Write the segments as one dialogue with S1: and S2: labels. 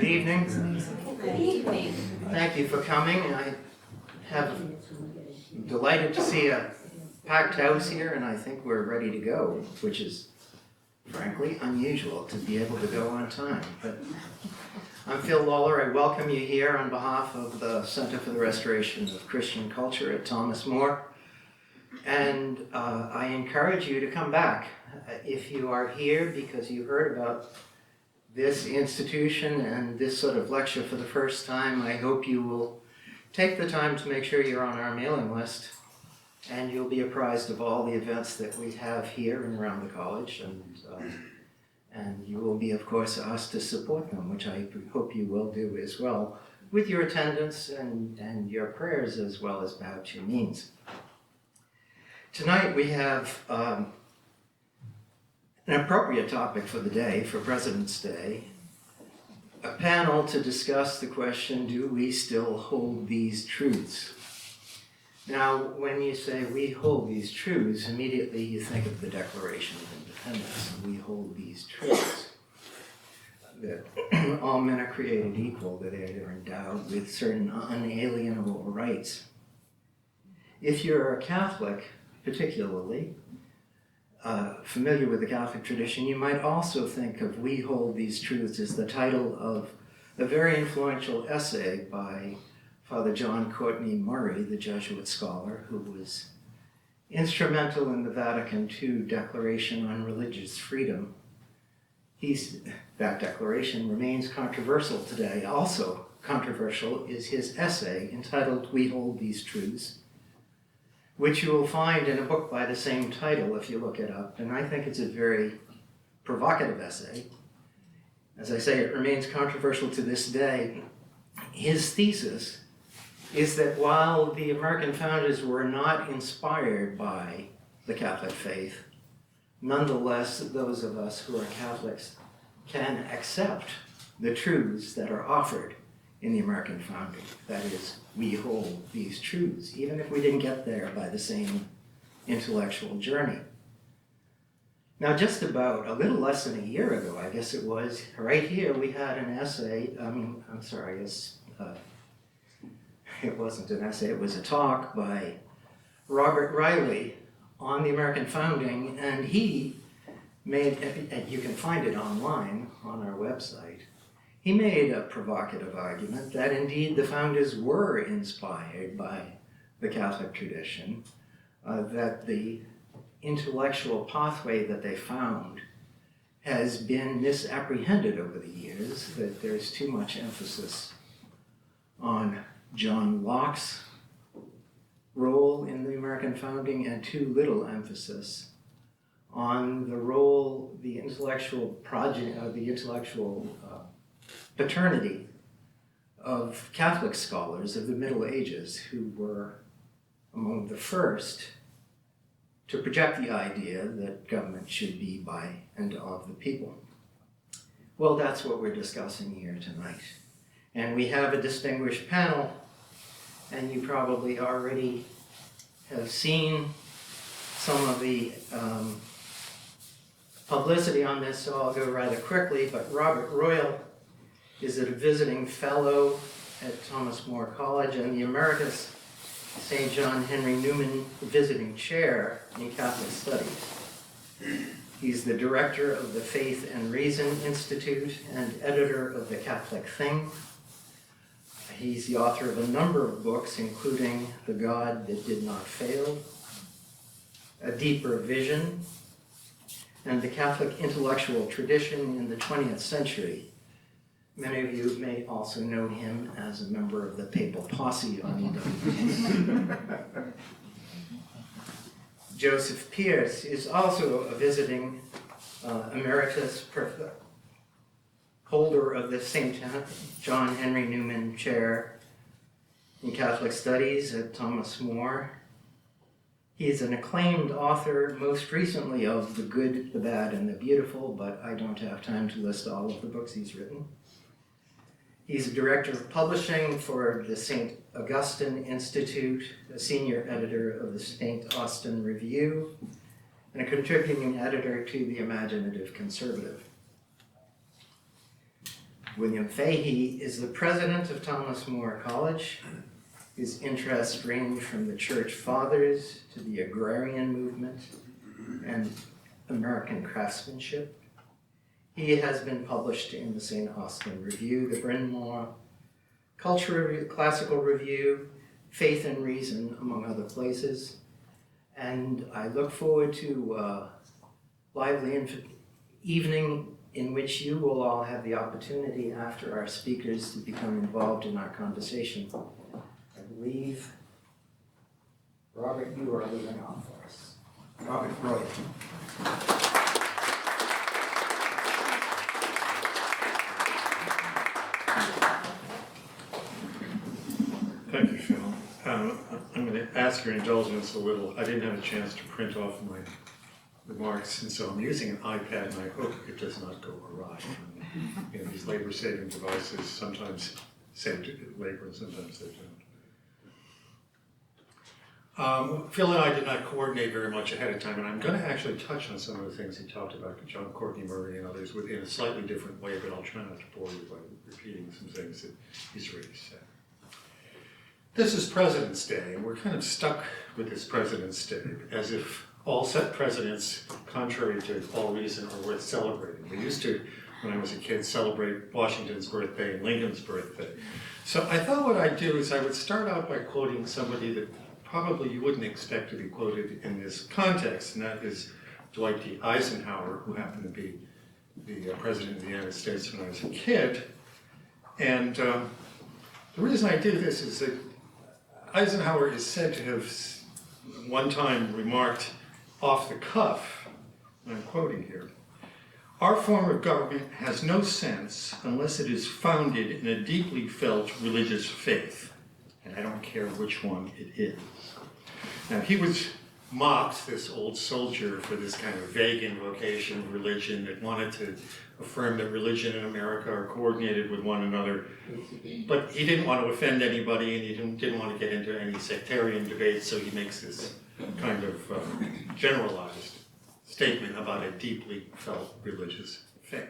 S1: Good evening.
S2: Good evening.
S1: Thank you for coming. I have delighted to see a packed house here, and I think we're ready to go, which is frankly unusual to be able to go on time. But I'm Phil Lawler. I welcome you here on behalf of the Center for the Restoration of Christian Culture at Thomas More. And I encourage you to come back. If you are here because you heard about this institution and this sort of lecture for the first time, I hope you will take the time to make sure you're on our mailing list, and you'll be apprised of all the events that we have here and around the college, and you will be, of course, asked to support them, which I hope you will do as well, with your attendance and your prayers, as well as perhaps your means. Tonight we have an appropriate topic for the day, for President's Day, a panel to discuss the question, do we still hold these truths? Now, when you say we hold these truths, immediately you think of the Declaration of Independence. We hold these truths, that all men are created equal, that they are endowed with certain unalienable rights. If you're a Catholic, particularly, familiar with the Catholic tradition, you might also think of "We Hold These Truths" as the title of a very influential essay by Father John Courtney Murray, the Jesuit scholar, who was instrumental in the Vatican II Declaration on Religious Freedom. That declaration remains controversial today. Also controversial is his essay entitled "We Hold These Truths," which you will find in a book by the same title if you look it up. And I think it's a very provocative essay. As I say, it remains controversial to this day. His thesis is that while the American founders were not inspired by the Catholic faith, nonetheless, those of us who are Catholics can accept the truths that are offered in the American founding. That is, we hold these truths, even if we didn't get there by the same intellectual journey. Now, just about a little less than a year ago, I guess it was, right here we had an essay, it wasn't an essay, it was a talk by Robert Riley on the American founding, and he made, and you can find it online on our website, he made a provocative argument that indeed the founders were inspired by the Catholic tradition, that the intellectual pathway that they found has been misapprehended over the years, that there's too much emphasis on John Locke's role in the American founding and too little emphasis on the role, the intellectual paternity of Catholic scholars of the Middle Ages, who were among the first to project the idea that government should be by and of the people. Well, that's what we're discussing here tonight. And we have a distinguished panel, and you probably already have seen some of the publicity on this, so I'll go rather quickly, but Robert Royal is a visiting fellow at Thomas More College and the Emeritus St. John Henry Newman Visiting Chair in Catholic Studies. He's the director of the Faith and Reason Institute and editor of The Catholic Thing. He's the author of a number of books, including The God That Did Not Fail, A Deeper Vision, and The Catholic Intellectual Tradition in the 20th Century. Many of you may also know him as a member of the Papal Posse on EWTN. Joseph Pearce is also a visiting emeritus holder of the St. John Henry Newman Chair in Catholic Studies at Thomas More. He is an acclaimed author, most recently of The Good, the Bad, and the Beautiful, but I don't have time to list all of the books he's written. He's a director of publishing for the St. Augustine Institute, a senior editor of the St. Austin Review, and a contributing editor to The Imaginative Conservative. William Fahey is the president of Thomas More College. His interests range from the church fathers to the agrarian movement and American craftsmanship. He has been published in the St. Austin Review, the Bryn Mawr Culture Review, Classical Review, Faith and Reason, among other places. And I look forward to a lively evening in which you will all have the opportunity after our speakers to become involved in our conversation. I believe, Robert, you are leading off for us. Robert Roy.
S2: Thank you, Phil. I'm going to ask your indulgence a little. I didn't have a chance to print off my remarks, and so I'm using an iPad, and I hope it does not go awry. You know, these labor-saving devices sometimes save labor, and sometimes they don't. Phil and I did not coordinate very much ahead of time, and I'm going to actually touch on some of the things he talked about, John Courtney Murray and others, in a slightly different way, but I'll try not to bore you by repeating some things that he's already said. This is President's Day, and we're kind of stuck with this President's Day, as if all set presidents, contrary to all reason, are worth celebrating. We used to, when I was a kid, celebrate Washington's birthday and Lincoln's birthday. So I thought what I'd do is I would start out by quoting somebody that probably you wouldn't expect to be quoted in this context, and that is Dwight D. Eisenhower, who happened to be the President of the United States when I was a kid. And the reason I do this is that Eisenhower is said to have one time remarked off the cuff, and I'm quoting here, "Our form of government has no sense unless it is founded in a deeply felt religious faith, and I don't care which one it is." Now, he was mocked, this old soldier, for this kind of vague invocation of religion that wanted to affirm that religion and America are coordinated with one another. But he didn't want to offend anybody, and he didn't want to get into any sectarian debates, so he makes this kind of generalized statement about a deeply felt religious faith.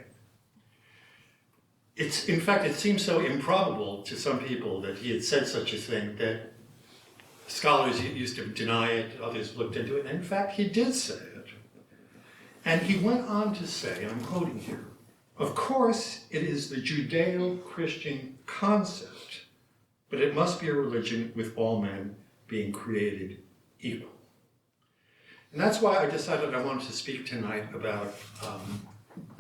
S2: In fact, it seems so improbable to some people that he had said such a thing that scholars used to deny it, others looked into it, and in fact, he did say it. And he went on to say, and I'm quoting here, "Of course, it is the Judeo-Christian concept, but it must be a religion with all men being created equal." And that's why I decided I wanted to speak tonight about,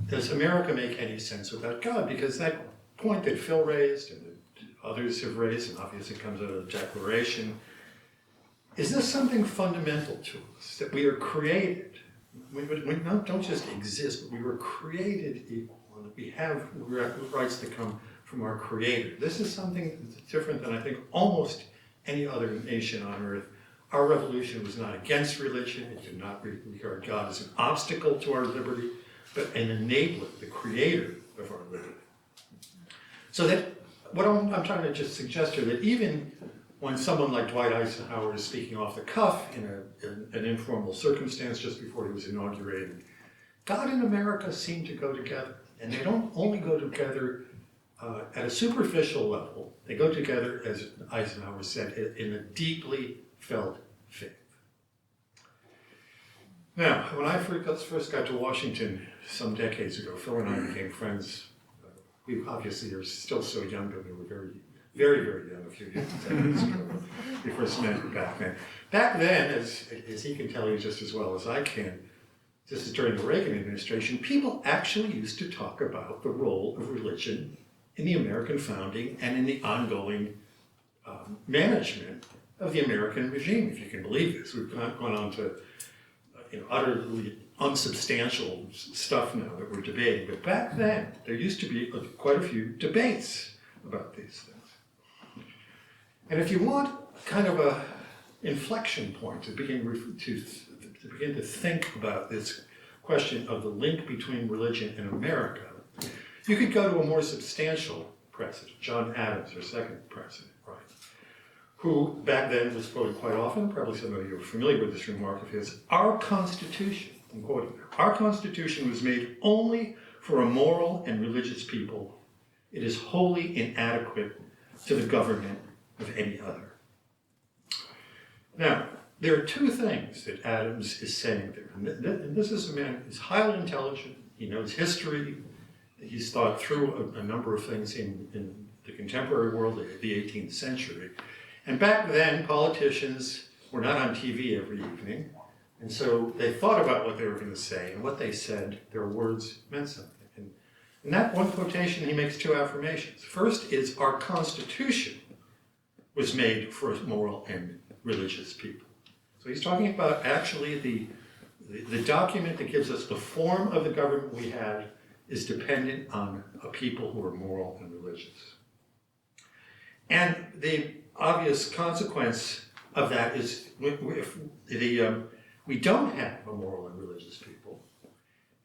S2: does America make any sense without God? Because that point that Phil raised and that others have raised, and obviously comes out of the Declaration, is this something fundamental to us, that we are created? We don't just exist, but we were created equal, and we have rights that come from our Creator. This is something that's different than I think almost any other nation on earth. Our revolution was not against religion. It did not regard God as an obstacle to our liberty, but an enabler, the creator of our liberty. So that what I'm trying to just suggest here, that even when someone like Dwight Eisenhower is speaking off the cuff in an informal circumstance just before he was inaugurated, God and America seem to go together. And they don't only go together at a superficial level, they go together, as Eisenhower said, in a deeply felt faith. Now, when I first got to Washington some decades ago, Phil and I became friends. We obviously are still so young, but we were very, very, very young a few decades ago. We first met back then. Back then, as he can tell you just as well as I can, this is during the Reagan administration, people actually used to talk about the role of religion in the American founding and in the ongoing management of the American regime, if you can believe this. We've gone on to utterly unsubstantial stuff now that we're debating, but back then there used to be quite a few debates about these things. And if you want kind of a inflection point to begin to think about this question of the link between religion and America, you could go to a more substantial precedent, John Adams, our second president, right, who back then was quoted quite often. Probably some of you are familiar with this remark of his. "Our Constitution," I'm quoting now, "our Constitution was made only for a moral and religious people. It is wholly inadequate to the government of any other. Now, there are two things that Adams is saying there. And this is a man who's highly intelligent. He knows history. He's thought through a number of things in the contemporary world of the 18th century. And back then, politicians were not on TV every evening. And so they thought about what they were going to say. And what they said, their words meant something. And in that one quotation, he makes two affirmations. First is our Constitution was made for moral and religious people. So he's talking about actually the document that gives us the form of the government we had is dependent on a people who are moral and religious. And the obvious consequence of that is if we don't have a moral and religious people,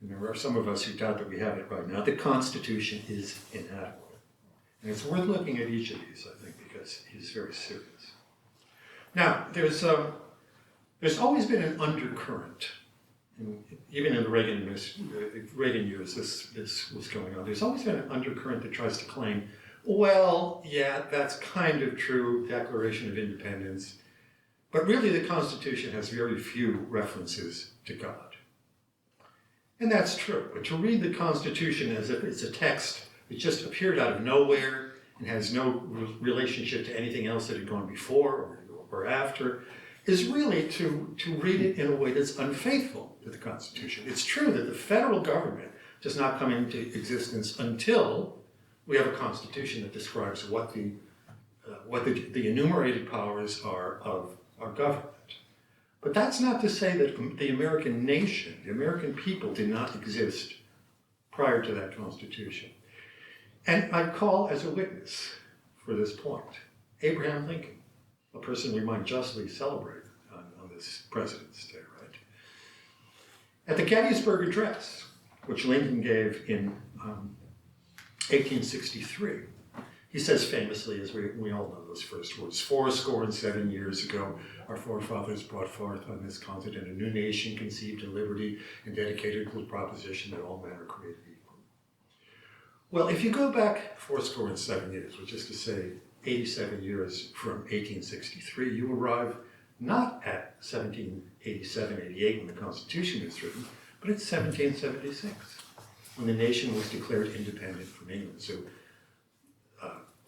S2: and there are some of us who doubt that we have it right now, the Constitution is inadequate. And it's worth looking at each of these, I think, because he's very serious. Now, there's always been an undercurrent, and even in the Reagan years, this was going on. There's always been an undercurrent that tries to claim, well, yeah, that's kind of true, Declaration of Independence, but really the Constitution has very few references to God. And that's true, but to read the Constitution as if it's a text that just appeared out of nowhere and has no relationship to anything else that had gone before or after, is really to read it in a way that's unfaithful to the Constitution. It's true that the federal government does not come into existence until we have a Constitution that describes what the enumerated powers are of our government. But that's not to say that the American nation, the American people, did not exist prior to that Constitution. And I call as a witness for this point Abraham Lincoln, a person we might justly celebrate on this President's Day, right? At the Gettysburg Address, which Lincoln gave in 1863, he says famously, as we all know those first words, 77 years ago, our forefathers brought forth on this continent a new nation conceived in liberty and dedicated to the proposition that all men are created equal. Well, if you go back 77 years, which is to say 87 years from 1863, you arrive not at 1787, 88 when the Constitution was written, but at 1776, when the nation was declared independent from England. So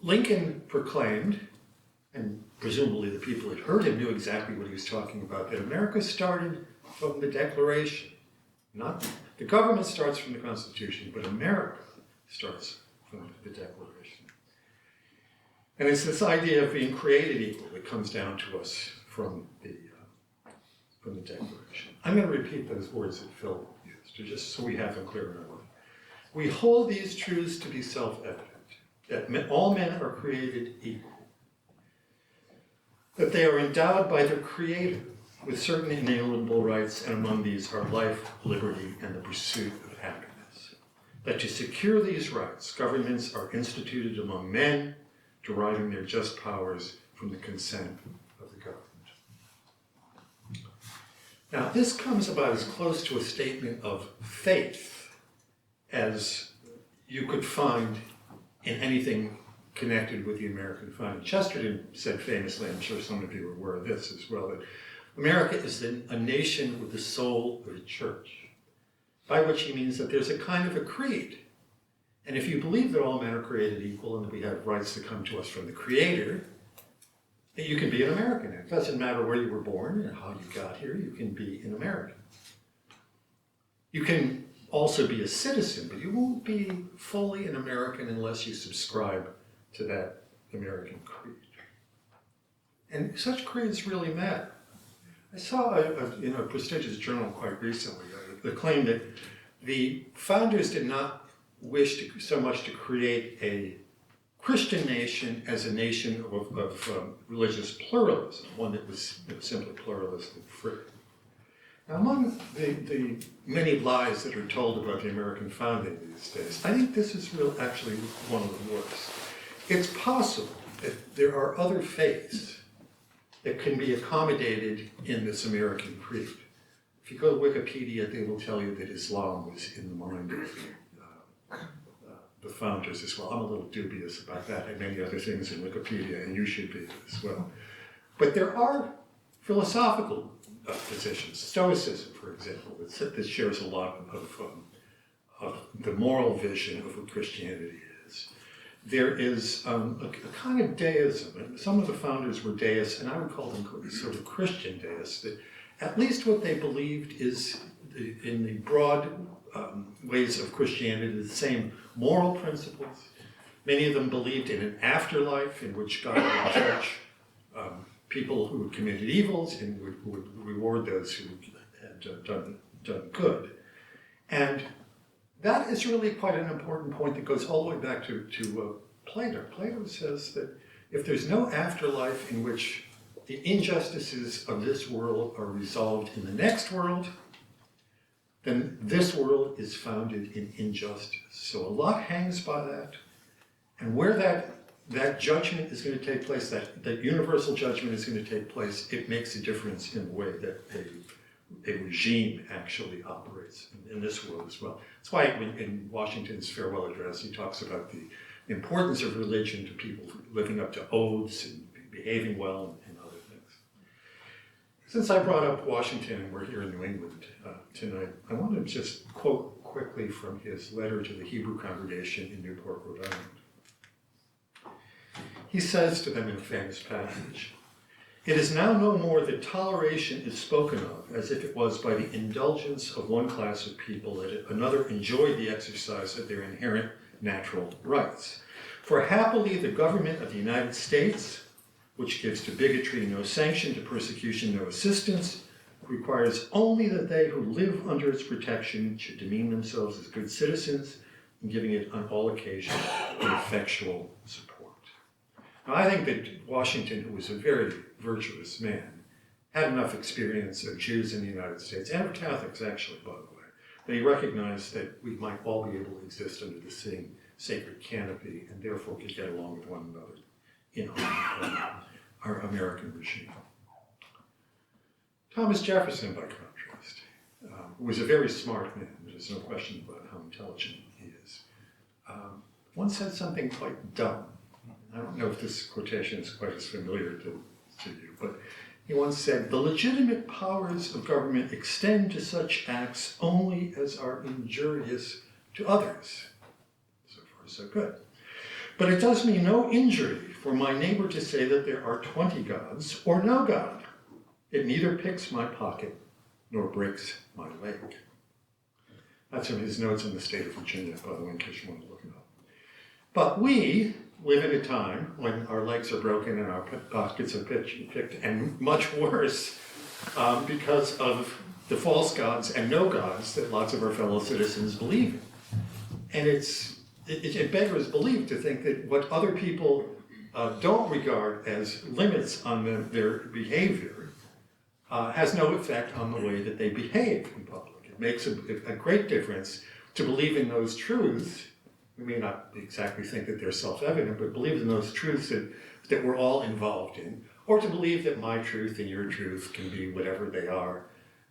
S2: Lincoln proclaimed, and presumably the people that heard him knew exactly what he was talking about, that America started from the Declaration. Not the government starts from the Constitution, but America starts from the Declaration. And it's this idea of being created equal that comes down to us from the Declaration. I'm going to repeat those words that Phil used, just so we have them clear in our mind. We hold these truths to be self-evident, that all men are created equal, that they are endowed by their Creator with certain inalienable rights, and among these are life, liberty, and the pursuit of happiness. That to secure these rights, governments are instituted among men, deriving their just powers from the consent of the government. Now, this comes about as close to a statement of faith as you could find in anything connected with the American founding. Chesterton said famously, I'm sure some of you are aware of this as well, that America is a nation with the soul of a church, by which he means that there's a kind of a creed. And if you believe that all men are created equal and that we have rights that come to us from the Creator, that you can be an American. It doesn't matter where you were born and how you got here, you can be an American. You can also be a citizen, but you won't be fully an American unless you subscribe to that American creed. And such creeds really matter. I saw in a prestigious journal quite recently the claim that the founders did not wish so much to create a Christian nation as a nation of religious pluralism, one that was simply pluralistic and free. Now, among the many lies that are told about the American founding these days, I think this is actually one of the worst. It's possible that there are other faiths that can be accommodated in this American creed. If you go to Wikipedia, they will tell you that Islam was in the mind of the founders as well. I'm a little dubious about that and many other things in Wikipedia, and you should be as well. But there are philosophical positions. Stoicism, for example, that shares a lot of the moral vision of what Christianity is. There is a kind of deism, and some of the founders were deists, and I would call them sort of Christian deists, that at least what they believed is, in the broad ways of Christianity, the same moral principles. Many of them believed in an afterlife in which God would judge people who had committed evils and would reward those who had done good. And that is really quite an important point that goes all the way back to Plato. Plato says that if there's no afterlife in which the injustices of this world are resolved in the next world, then this world is founded in injustice. So a lot hangs by that. And where that judgment is going to take place, that universal judgment is going to take place, it makes a difference in the way that a regime actually operates in this world as well. That's why in Washington's farewell address, he talks about the importance of religion to people living up to oaths and behaving well and other things. Since I brought up Washington and we're here in New England tonight, I want to just quote quickly from his letter to the Hebrew congregation in Newport, Rhode Island. He says to them in a famous passage, "It is now no more that toleration is spoken of as if it was by the indulgence of one class of people that another enjoyed the exercise of their inherent natural rights. For happily the government of the United States, which gives to bigotry no sanction, to persecution no assistance, requires only that they who live under its protection should demean themselves as good citizens, and giving it on all occasions an effectual support." Now, I think that Washington, who was a very virtuous man, had enough experience of Jews in the United States, and of Catholics actually, by the way, that he recognized that we might all be able to exist under the same sacred canopy and therefore could get along with one another in our American regime. Thomas Jefferson, by contrast, was a very smart man. There's no question about how intelligent he is. Once said something quite dumb. I don't know if this quotation is quite as familiar to you, but he once said, "The legitimate powers of government extend to such acts only as are injurious to others." So far, so good. "But it does me no injury for my neighbor to say that there are 20 gods or no God. It neither picks my pocket nor breaks my leg." That's from his notes on the state of Virginia, by the way, in case you want to look it up. But we live in a time when our legs are broken and our pockets are picked, and much worse, because of the false gods and no gods that lots of our fellow citizens believe in. And it beggars belief to think that what other people don't regard as limits on their behavior has no effect on the way that they behave in public. It makes a great difference to believe in those truths. We may not exactly think that they're self-evident, but believe in those truths that we're all involved in, or to believe that my truth and your truth can be whatever they are.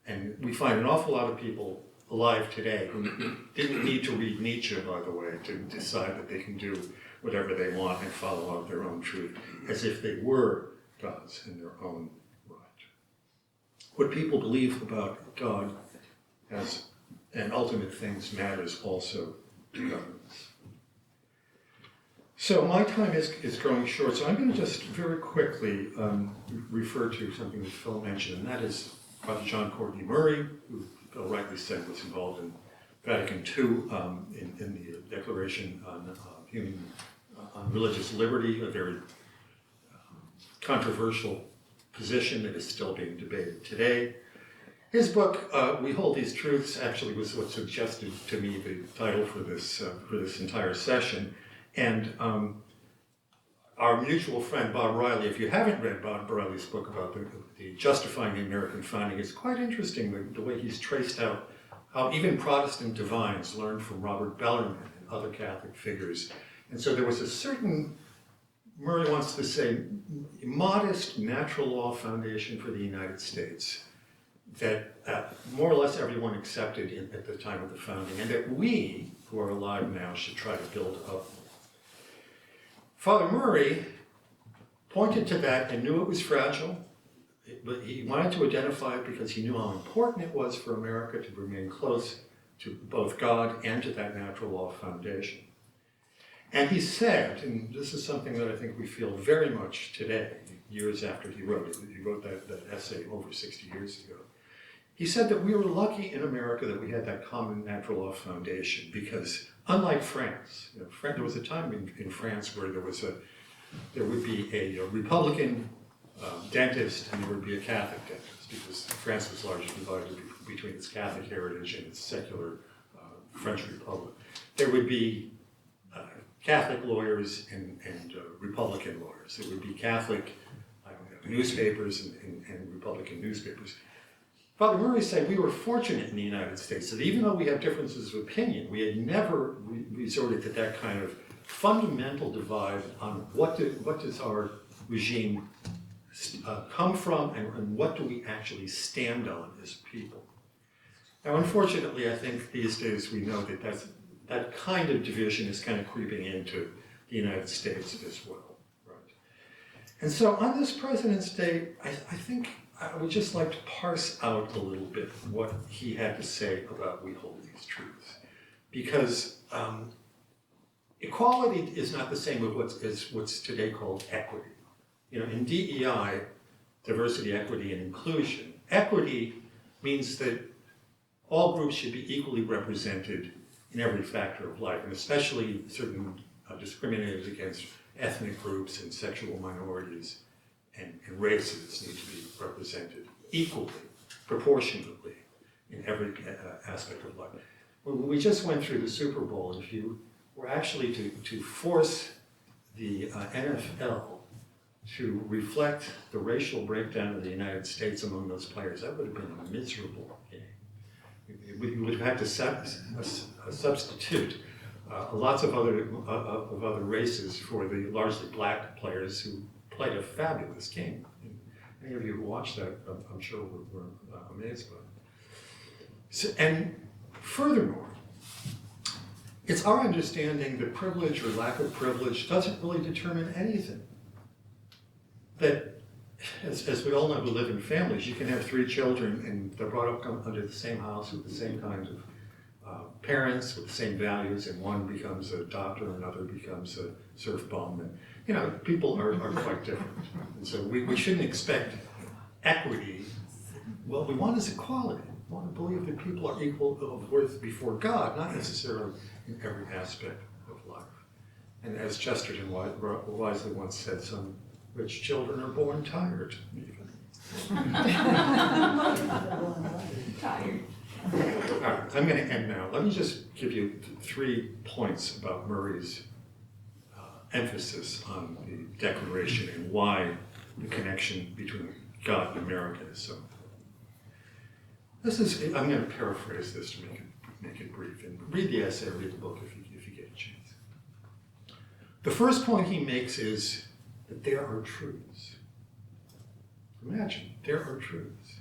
S2: And we find an awful lot of people alive today who didn't need to read Nietzsche, by the way, to decide that they can do whatever they want and follow out their own truth, as if they were gods in their own right. What people believe about God as and ultimate things matters also to governments. So my time is growing short, so I'm going to just very quickly refer to something that Phil mentioned, and that is Father John Courtney Murray, who Phil rightly said was involved in Vatican II in the Declaration on Religious Liberty, a very controversial position that is still being debated today. His book, We Hold These Truths, actually was what suggested to me the title for this entire session. And our mutual friend Bob Riley, if you haven't read Bob Riley's book about the justifying the American founding, it's quite interesting the way he's traced out how even Protestant divines learned from Robert Bellarmine and other Catholic figures. And so there was a certain, Murray wants to say, modest natural law foundation for the United States that more or less everyone accepted at the time of the founding, and that we, who are alive now should try to build up. Father Murray pointed to that and knew it was fragile, but he wanted to identify it because he knew how important it was for America to remain close to both God and to that natural law foundation. And he said, and this is something that I think we feel very much today, years after he wrote it, he wrote that essay over 60 years ago. He said that we were lucky in America that we had that common natural law foundation because unlike France, there was a time in France where there would be a Republican dentist and there would be a Catholic dentist because France was largely divided between its Catholic heritage and its secular French Republic. There would be Catholic lawyers and Republican lawyers. There would be Catholic newspapers and Republican newspapers. Father Murray said we were fortunate in the United States that even though we have differences of opinion, we had never resorted to that kind of fundamental divide on what does our regime come from and what do we actually stand on as people. Now, unfortunately, I think these days we know that kind of division is kind of creeping into the United States as well, right? And so on this President's Day, I think I would just like to parse out a little bit what he had to say about we hold these truths. Because equality is not the same as what's today called equity. In DEI, diversity, equity, and inclusion, equity means that all groups should be equally represented in every factor of life, and especially certain discriminators against ethnic groups and sexual minorities and races need to be represented equally, proportionately in every aspect of life. We just went through the Super Bowl, and if you were actually to force the NFL to reflect the racial breakdown of the United States among those players, that would have been a miserable game. We would have had to substitute lots of other races for the largely black players who played a fabulous game. And any of you who watched that, I'm sure were amazed by it. So, and furthermore, it's our understanding that privilege or lack of privilege doesn't really determine anything. That, as we all know who live in families, you can have 3 children and they're brought up under the same house with the same kind of parents, with the same values, and one becomes a doctor, another becomes a surf bum, and people are quite different. And so we shouldn't expect equity. What we want is equality. We want to believe that people are equal of worth before God, not necessarily in every aspect of life. And as Chesterton wisely once said, some rich children are born tired, even.
S3: Tired.
S2: All right, I'm going to end now. Let me just give you 3 points about Murray's emphasis on the Declaration and why the connection between God and America is so important. I'm going to paraphrase this to make it brief. And read the essay, read the book if you get a chance. The first point he makes is that there are truths. Imagine, there are truths.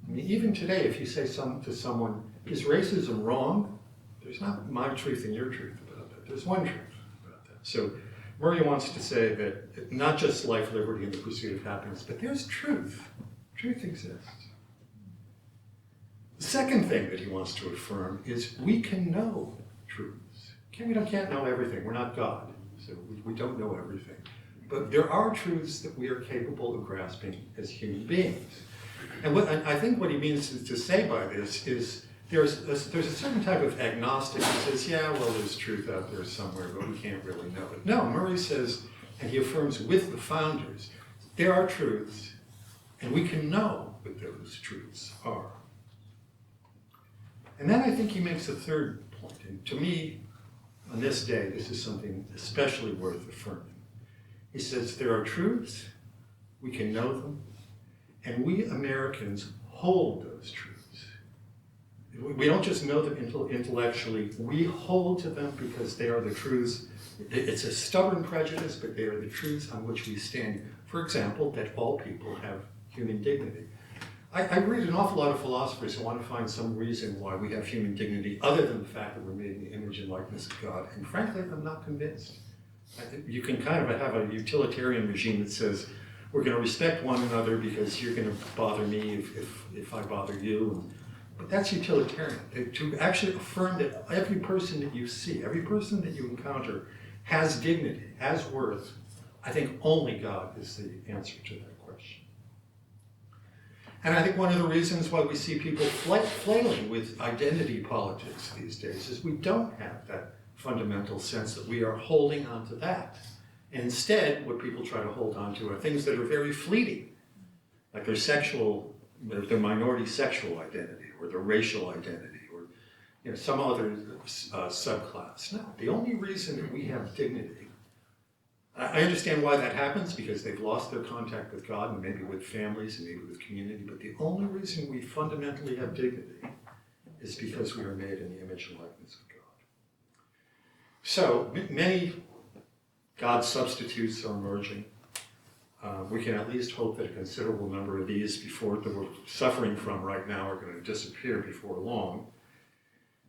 S2: I mean, even today, if you say to someone, is racism wrong? There's not my truth and your truth about that. There's one truth about that. So Murray wants to say that not just life, liberty, and the pursuit of happiness, but there's truth. Truth exists. The second thing that he wants to affirm is we can know truths. We can't know everything. We're not God, so we don't know everything. But there are truths that we are capable of grasping as human beings. And I think what he means to say by this is there's a certain type of agnostic who says, yeah, well, there's truth out there somewhere, but we can't really know it. No, Murray says, and he affirms with the founders, there are truths, and we can know what those truths are. And then I think he makes a third point, and to me, on this day, this is something especially worth affirming. He says, there are truths, we can know them, and we Americans hold those truths. We don't just know them intellectually, we hold to them because they are the truths. It's a stubborn prejudice, but they are the truths on which we stand. For example, that all people have human dignity. I read an awful lot of philosophers who want to find some reason why we have human dignity other than the fact that we're made in the image and likeness of God. And frankly, I'm not convinced. I think you can kind of have a utilitarian regime that says, we're going to respect one another because you're going to bother me if I bother you. But that's utilitarian. To actually affirm that every person that you see, every person that you encounter has dignity, has worth, I think only God is the answer to that question. And I think one of the reasons why we see people flailing with identity politics these days is we don't have that fundamental sense that we are holding on to that. Instead, what people try to hold on to are things that are very fleeting, like their minority sexual identity, or their racial identity, or some other subclass. No, the only reason that we have dignity, I understand why that happens, because they've lost their contact with God, and maybe with families, and maybe with community, but the only reason we fundamentally have dignity is because we are made in the image and likeness of God. So, many God substitutes are emerging. We can at least hope that a considerable number of these that we're suffering from right now are going to disappear before long,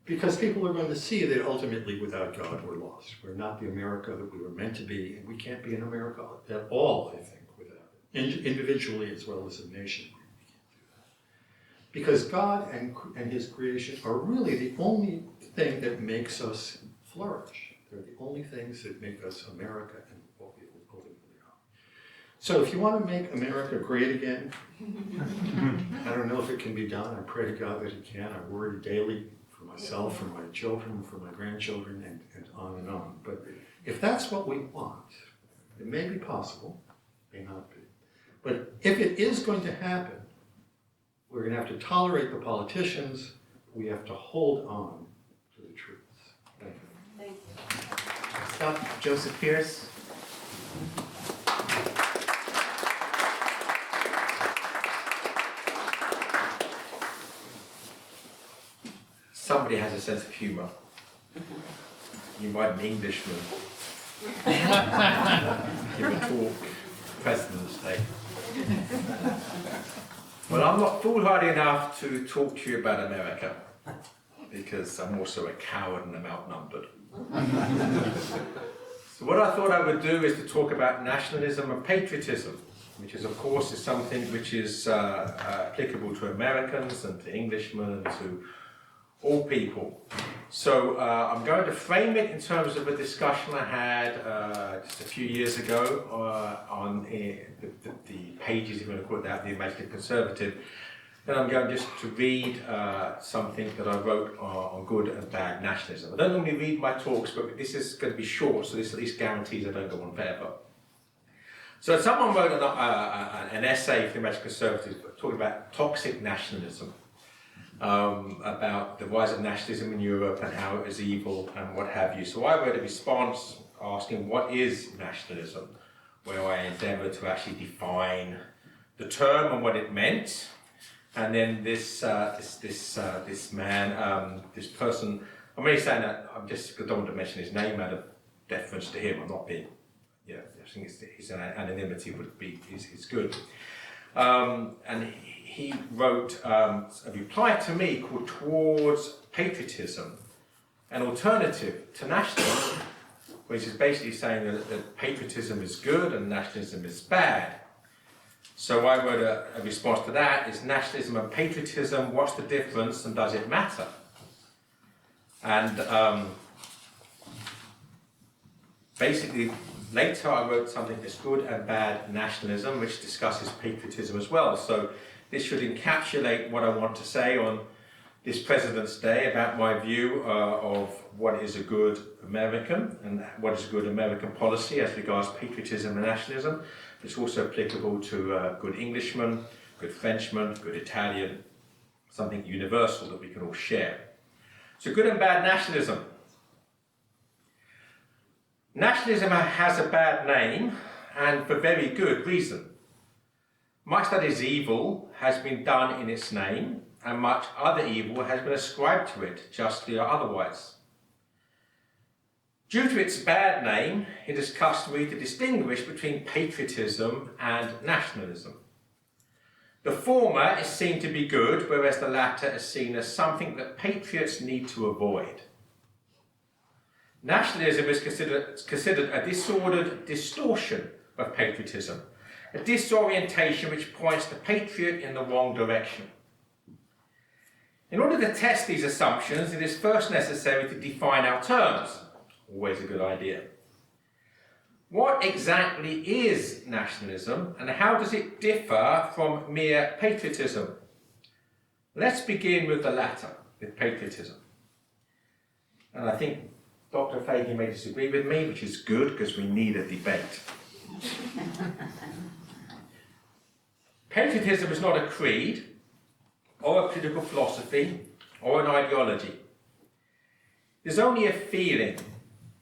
S2: because people are going to see that ultimately without God we're lost. We're not the America that we were meant to be, and we can't be an America at all, I think, without it. Individually as well as a nation, we can't do that. Because God and His creation are really the only thing that makes us flourish. They're the only things that make us America and what we ultimately are. So if you want to make America great again, I don't know if it can be done. I pray to God that it can. I worry daily for myself, for my children, for my grandchildren, and on and on. But if that's what we want, it may be possible, it may not be. But if it is going to happen, we're going to have to tolerate the politicians. We have to hold on to the truths. Thank you.
S1: Stop, Joseph Pearce.
S4: Somebody has a sense of humour. You invite an Englishman give a talk, President's Day. Well, I'm not foolhardy enough to talk to you about America, because I'm also a coward and I'm outnumbered. So what I thought I would do is to talk about nationalism and patriotism, which is, of course, something which is applicable to Americans and to Englishmen and to all people. So I'm going to frame it in terms of a discussion I had just a few years ago on the pages, if you want to call it that, the Imaginative Conservative. Then I'm going just to read something that I wrote on good and bad nationalism. I don't normally read my talks, but this is going to be short, so this at least guarantees I don't go on forever. So someone wrote an essay for the Imaginative Conservative talking about toxic nationalism, about the rise of nationalism in Europe and how it was evil and what have you. So I wrote a response asking what is nationalism, where I endeavoured to actually define the term and what it meant. And then this man, this person, I'm really saying that I don't want to mention his name out of deference to him. I'm not being, I think his anonymity is good. And he wrote a reply to me called Towards Patriotism, an alternative to nationalism, which is basically saying that patriotism is good and nationalism is bad. So I wrote a response to that, is nationalism and patriotism, what's the difference and does it matter? And basically later I wrote something that's good and bad nationalism, which discusses patriotism as well. So this should encapsulate what I want to say on this President's Day about my view of what is a good American and what is a good American policy as regards patriotism and nationalism. It's also applicable to good Englishman, good Frenchman, good Italian, something universal that we can all share. So good and bad nationalism. Nationalism has a bad name, and for very good reason. Much that is evil has been done in its name, and much other evil has been ascribed to it, justly or otherwise. Due to its bad name, it is customary to distinguish between patriotism and nationalism. The former is seen to be good, whereas the latter is seen as something that patriots need to avoid. Nationalism is considered a disordered distortion of patriotism, a disorientation which points the patriot in the wrong direction. In order to test these assumptions, it is first necessary to define our terms. Always a good idea. What exactly is nationalism, and how does it differ from mere patriotism? Let's begin with the latter, with patriotism. And I think Dr. Fahey may disagree with me, which is good because we need a debate. Patriotism is not a creed, or a political philosophy, or an ideology. It is only a feeling,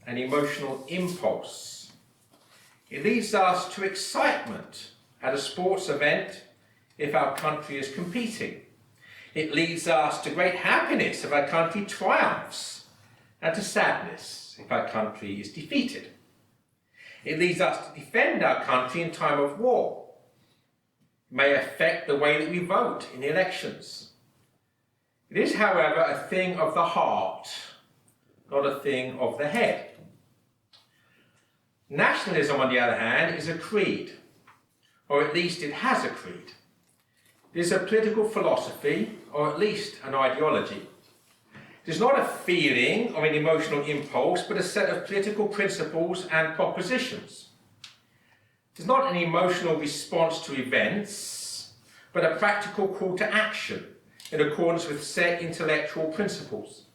S4: an emotional impulse. It leads us to excitement at a sports event if our country is competing. It leads us to great happiness if our country triumphs, and to sadness if our country is defeated. It leads us to defend our country in time of war. It may affect the way that we vote in elections. It is, however, a thing of the heart, not a thing of the head. Nationalism, on the other hand, is a creed, or at least it has a creed. It is a political philosophy, or at least an ideology. It is not a feeling or an emotional impulse, but a set of political principles and propositions. It is not an emotional response to events, but a practical call to action in accordance with set intellectual principles.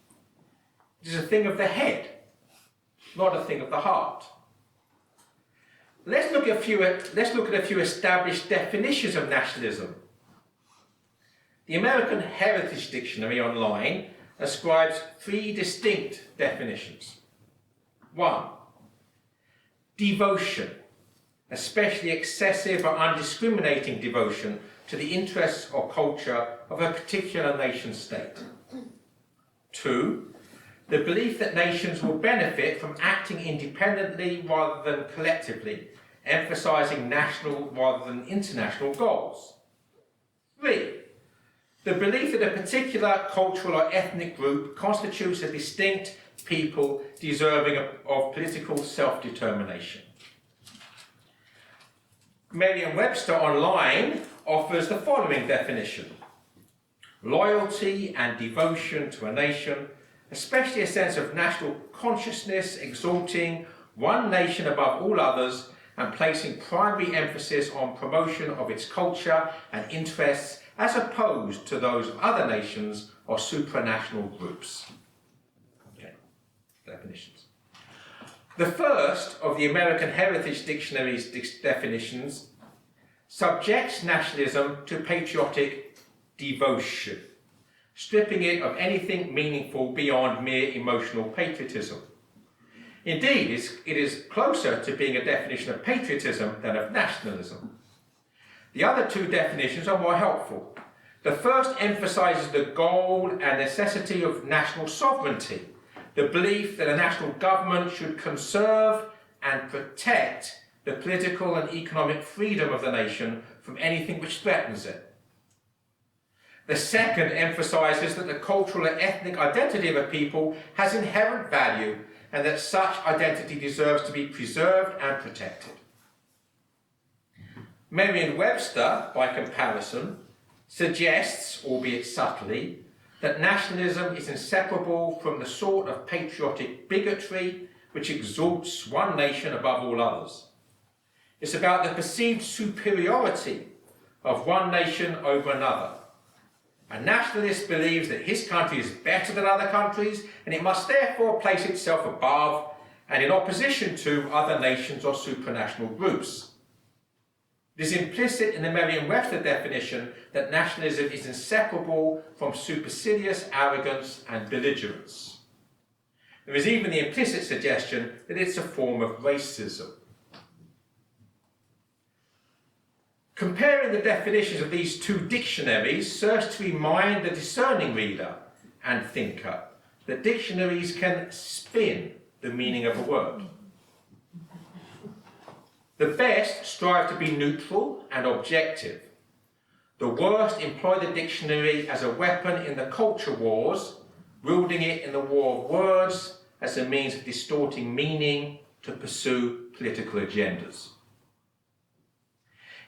S4: It is a thing of the head, not a thing of the heart. Let's look at a few established definitions of nationalism. The American Heritage Dictionary online ascribes 3 distinct definitions. 1. Devotion, especially excessive or undiscriminating devotion to the interests or culture of a particular nation-state. 2. The belief that nations will benefit from acting independently rather than collectively, emphasizing national rather than international goals. 3. The belief that a particular cultural or ethnic group constitutes a distinct people deserving of political self-determination. Merriam-Webster online offers the following definition: loyalty and devotion to a nation, especially a sense of national consciousness, exalting one nation above all others and placing primary emphasis on promotion of its culture and interests as opposed to those of other nations or supranational groups. Okay, definitions. The first of the American Heritage Dictionary's definitions subjects nationalism to patriotic devotion, stripping it of anything meaningful beyond mere emotional patriotism. Indeed, it is closer to being a definition of patriotism than of nationalism. The other 2 definitions are more helpful. The first emphasizes the goal and necessity of national sovereignty, the belief that a national government should conserve and protect the political and economic freedom of the nation from anything which threatens it. The second emphasizes that the cultural and ethnic identity of a people has inherent value and that such identity deserves to be preserved and protected. Merriam-Webster, by comparison, suggests, albeit subtly, that nationalism is inseparable from the sort of patriotic bigotry which exalts one nation above all others. It's about the perceived superiority of one nation over another. A nationalist believes that his country is better than other countries and it must therefore place itself above and in opposition to other nations or supranational groups. It is implicit in the Merriam-Webster definition that nationalism is inseparable from supercilious arrogance and belligerence. There is even the implicit suggestion that it's a form of racism. Comparing the definitions of these 2 dictionaries serves to remind the discerning reader and thinker that dictionaries can spin the meaning of a word. The best strive to be neutral and objective. The worst employ the dictionary as a weapon in the culture wars, wielding it in the war of words as a means of distorting meaning to pursue political agendas.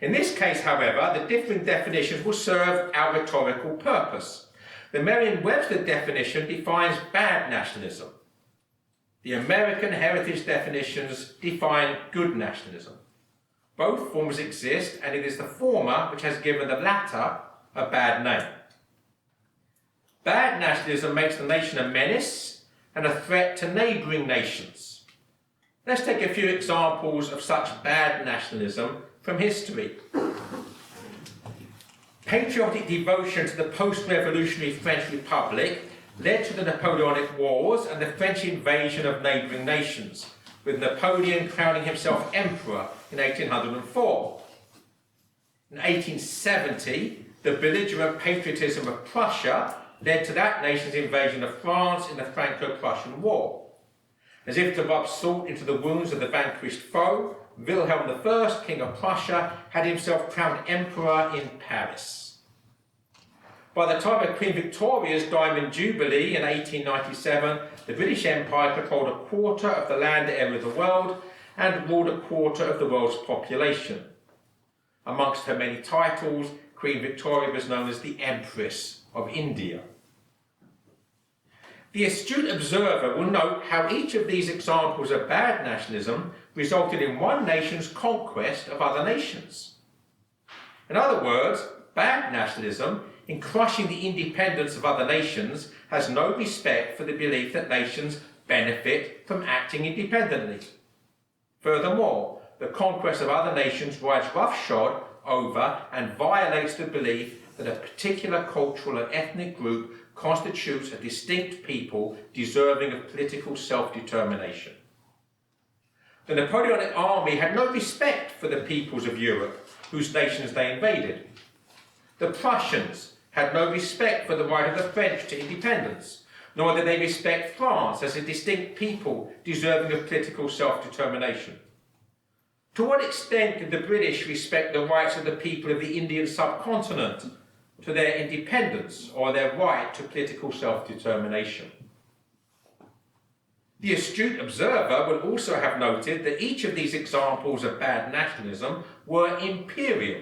S4: In this case, however, the differing definitions will serve our rhetorical purpose. The Merriam-Webster definition defines bad nationalism. The American Heritage definitions define good nationalism. Both forms exist, and it is the former which has given the latter a bad name. Bad nationalism makes the nation a menace and a threat to neighbouring nations. Let's take a few examples of such bad nationalism from history. Patriotic devotion to the post-revolutionary French Republic led to the Napoleonic Wars and the French invasion of neighbouring nations, with Napoleon crowning himself emperor in 1804. In 1870, the belligerent patriotism of Prussia led to that nation's invasion of France in the Franco-Prussian War. As if to rub salt into the wounds of the vanquished foe, Wilhelm I, King of Prussia, had himself crowned emperor in Paris. By the time of Queen Victoria's Diamond Jubilee in 1897, the British Empire controlled a quarter of the land area of the world and ruled a quarter of the world's population. Amongst her many titles, Queen Victoria was known as the Empress of India. The astute observer will note how each of these examples of bad nationalism resulted in one nation's conquest of other nations. In other words, bad nationalism, in crushing the independence of other nations, has no respect for the belief that nations benefit from acting independently. Furthermore, the conquest of other nations rides roughshod over and violates the belief that a particular cultural and ethnic group constitutes a distinct people deserving of political self-determination. The Napoleonic army had no respect for the peoples of Europe, whose nations they invaded. The Prussians had no respect for the right of the French to independence, nor did they respect France as a distinct people deserving of political self-determination. To what extent did the British respect the rights of the people of the Indian subcontinent to their independence or their right to political self-determination? The astute observer will also have noted that each of these examples of bad nationalism were imperial,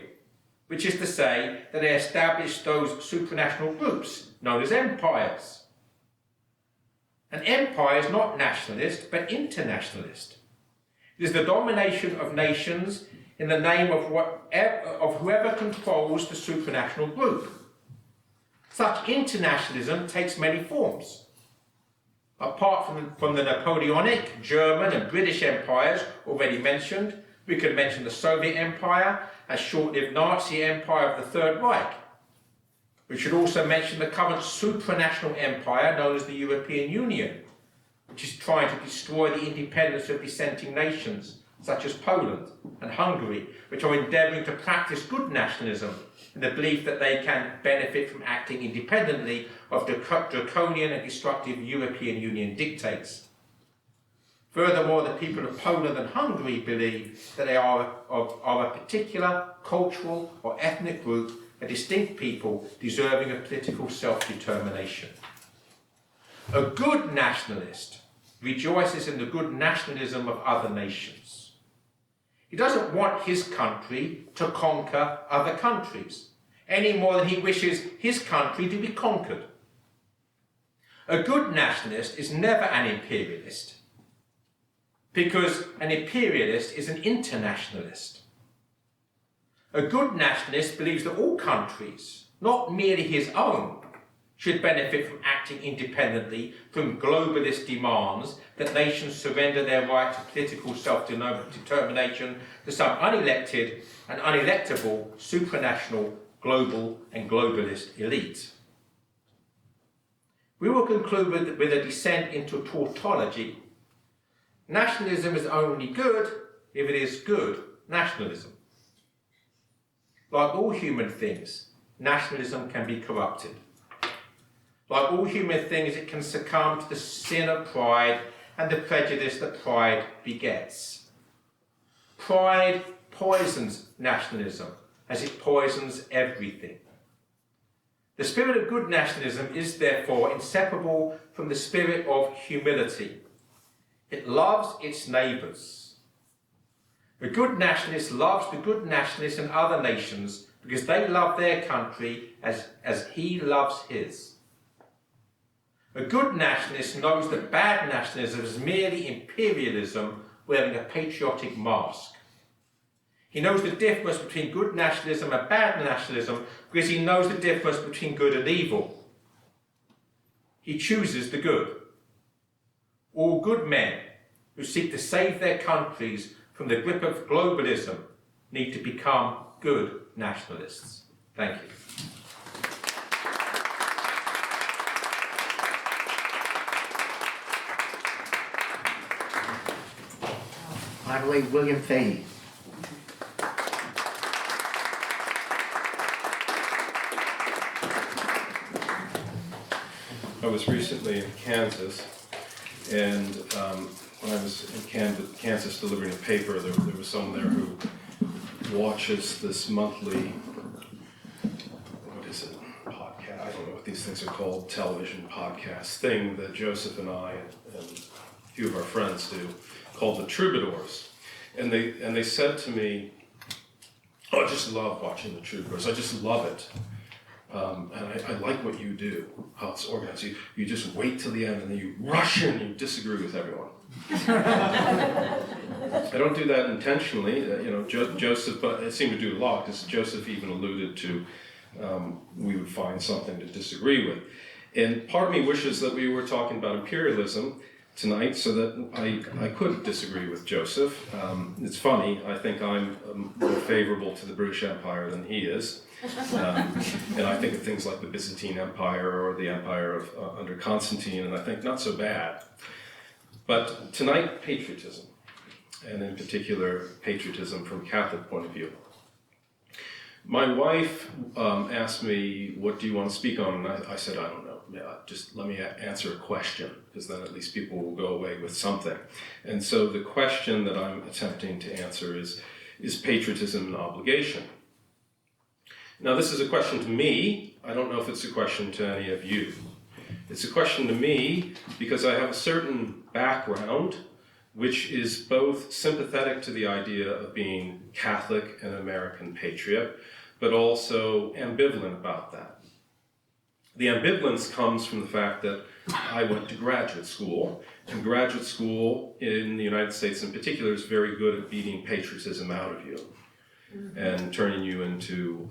S4: which is to say that they established those supranational groups known as empires. An empire is not nationalist but internationalist. It is the domination of nations in the name of whoever controls the supranational group. Such internationalism takes many forms. Apart from the Napoleonic, German and British empires already mentioned, we could mention the Soviet Empire and short-lived Nazi Empire of the Third Reich. We should also mention the current supranational empire known as the European Union, which is trying to destroy the independence of dissenting nations, such as Poland and Hungary, which are endeavouring to practice good nationalism in the belief that they can benefit from acting independently of draconian and destructive European Union dictates. Furthermore, the people of Poland and Hungary believe that they are a particular cultural or ethnic group, a distinct people deserving of political self-determination. A good nationalist rejoices in the good nationalism of other nations. He doesn't want his country to conquer other countries, any more than he wishes his country to be conquered. A good nationalist is never an imperialist, because an imperialist is an internationalist. A good nationalist believes that all countries, not merely his own, should benefit from acting independently from globalist demands that nations surrender their right to political self-determination to some unelected and unelectable supranational, global and globalist elite. We will conclude with a descent into tautology. Nationalism is only good if it is good nationalism. Like all human things, nationalism can be corrupted. Like all human things, it can succumb to the sin of pride and the prejudice that pride begets. Pride poisons nationalism, as it poisons everything. The spirit of good nationalism is therefore inseparable from the spirit of humility. It loves its neighbours. The good nationalist loves the good nationalists in other nations because they love their country as he loves his. A good nationalist knows that bad nationalism is merely imperialism wearing a patriotic mask. He knows the difference between good nationalism and bad nationalism because he knows the difference between good and evil. He chooses the good. All good men who seek to save their countries from the grip of globalism need to become good nationalists. Thank you.
S1: I believe William Fahey.
S5: I was recently in Kansas, and when I was in Kansas delivering a paper, there was someone there who watches this monthly, what is it, podcast, I don't know what these things are called, television podcast thing that Joseph and I and a few of our friends do, called The Troubadours. And they said to me, oh, I just love watching The Troubadours, I just love it. And I like what you do, how it's organized. You just wait till the end and then you rush in and you disagree with everyone. I don't do that intentionally, Joseph, but it seemed to do a lot, because Joseph even alluded to we would find something to disagree with. And part of me wishes that we were talking about imperialism tonight so that I could disagree with Joseph. It's funny, I think I'm more favorable to the British Empire than he is. And I think of things like the Byzantine Empire or the empire of under Constantine, and I think not so bad. But tonight, patriotism, and in particular, patriotism from a Catholic point of view. My wife asked me, what do you want to speak on? And I said, I don't know. Just let me answer a question, because then at least people will go away with something. And so the question that I'm attempting to answer is patriotism an obligation? Now, this is a question to me. I don't know if it's a question to any of you. It's a question to me because I have a certain background which is both sympathetic to the idea of being Catholic and American patriot, but also ambivalent about that. The ambivalence comes from the fact that I went to graduate school, and graduate school in the United States in particular is very good at beating patriotism out of you and turning you into,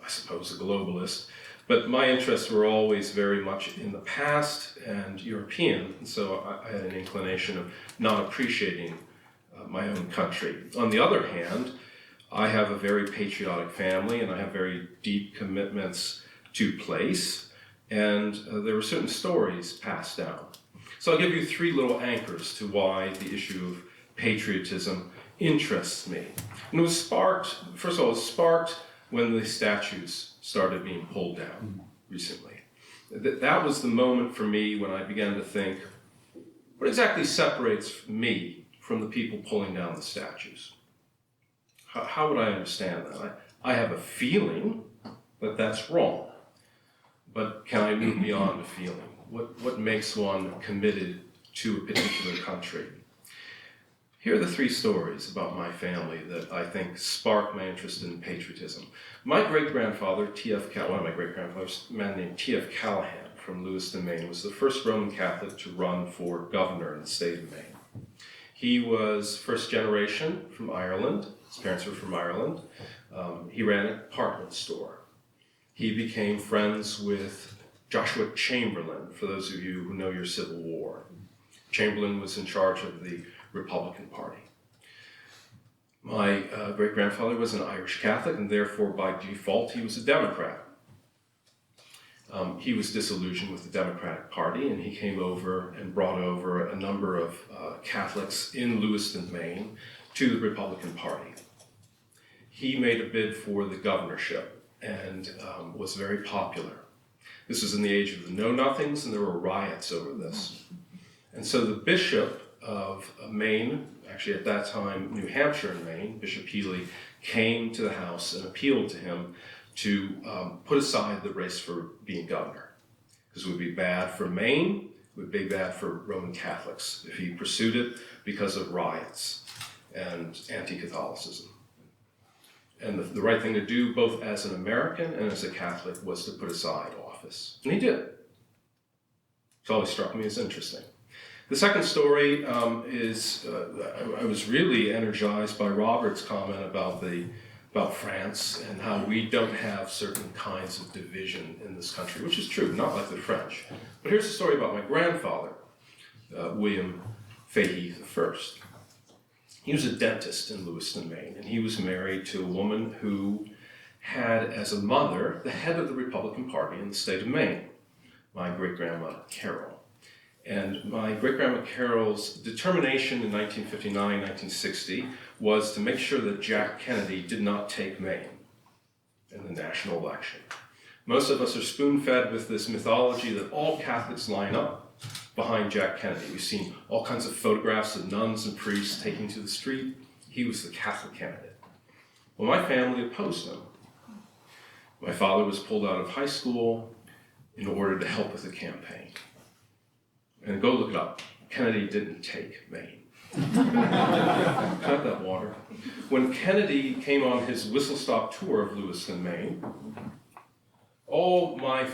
S5: I suppose, a globalist. But my interests were always very much in the past and European, and so I had an inclination of not appreciating my own country. On the other hand, I have a very patriotic family, and I have very deep commitments to place, and there were certain stories passed down. So I'll give you three little anchors to why the issue of patriotism interests me. And it was sparked, first of all, it was sparked when the statues started being pulled down recently. That was the moment for me when I began to think, what exactly separates me from the people pulling down the statues? How would I understand that? I have a feeling that that's wrong, but can I move beyond a feeling? What makes one committed to a particular country? Here are the three stories about my family that I think spark my interest in patriotism. My great-grandfather, one of my great-grandfathers, a man named T.F. Callahan from Lewiston, Maine, was the first Roman Catholic to run for governor in the state of Maine. He was first generation from Ireland. His parents were from Ireland. He ran a department store. He became friends with Joshua Chamberlain, for those of you who know your Civil War. Chamberlain was in charge of the Republican Party. My great-grandfather was an Irish Catholic, and therefore by default he was a Democrat. He was disillusioned with the Democratic Party, and he came over and brought over a number of Catholics in Lewiston, Maine, to the Republican Party. He made a bid for the governorship and was very popular. This was in the age of the Know-Nothings, and there were riots over this. And so the bishop of Maine, actually at that time New Hampshire and Maine, Bishop Healy came to the House and appealed to him to put aside the race for being governor, because it would be bad for Maine, it would be bad for Roman Catholics if he pursued it because of riots and anti-Catholicism. And the right thing to do, both as an American and as a Catholic, was to put aside office. And he did. It's always struck me as interesting. The second story is, I was really energized by Robert's comment about France and how we don't have certain kinds of division in this country, which is true, not like the French. But here's a story about my grandfather, William Fahey I. He was a dentist in Lewiston, Maine, and he was married to a woman who had as a mother the head of the Republican Party in the state of Maine, my great-grandma Carol. And my great-grandma Carol's determination in 1959, 1960 was to make sure that Jack Kennedy did not take Maine in the national election. Most of us are spoon-fed with this mythology that all Catholics line up behind Jack Kennedy. We've seen all kinds of photographs of nuns and priests taking to the street. He was the Catholic candidate. Well, my family opposed him. My father was pulled out of high school in order to help with the campaign. And go look it up. Kennedy didn't take Maine. Cut that water. When Kennedy came on his whistle-stop tour of Lewiston, Maine, all my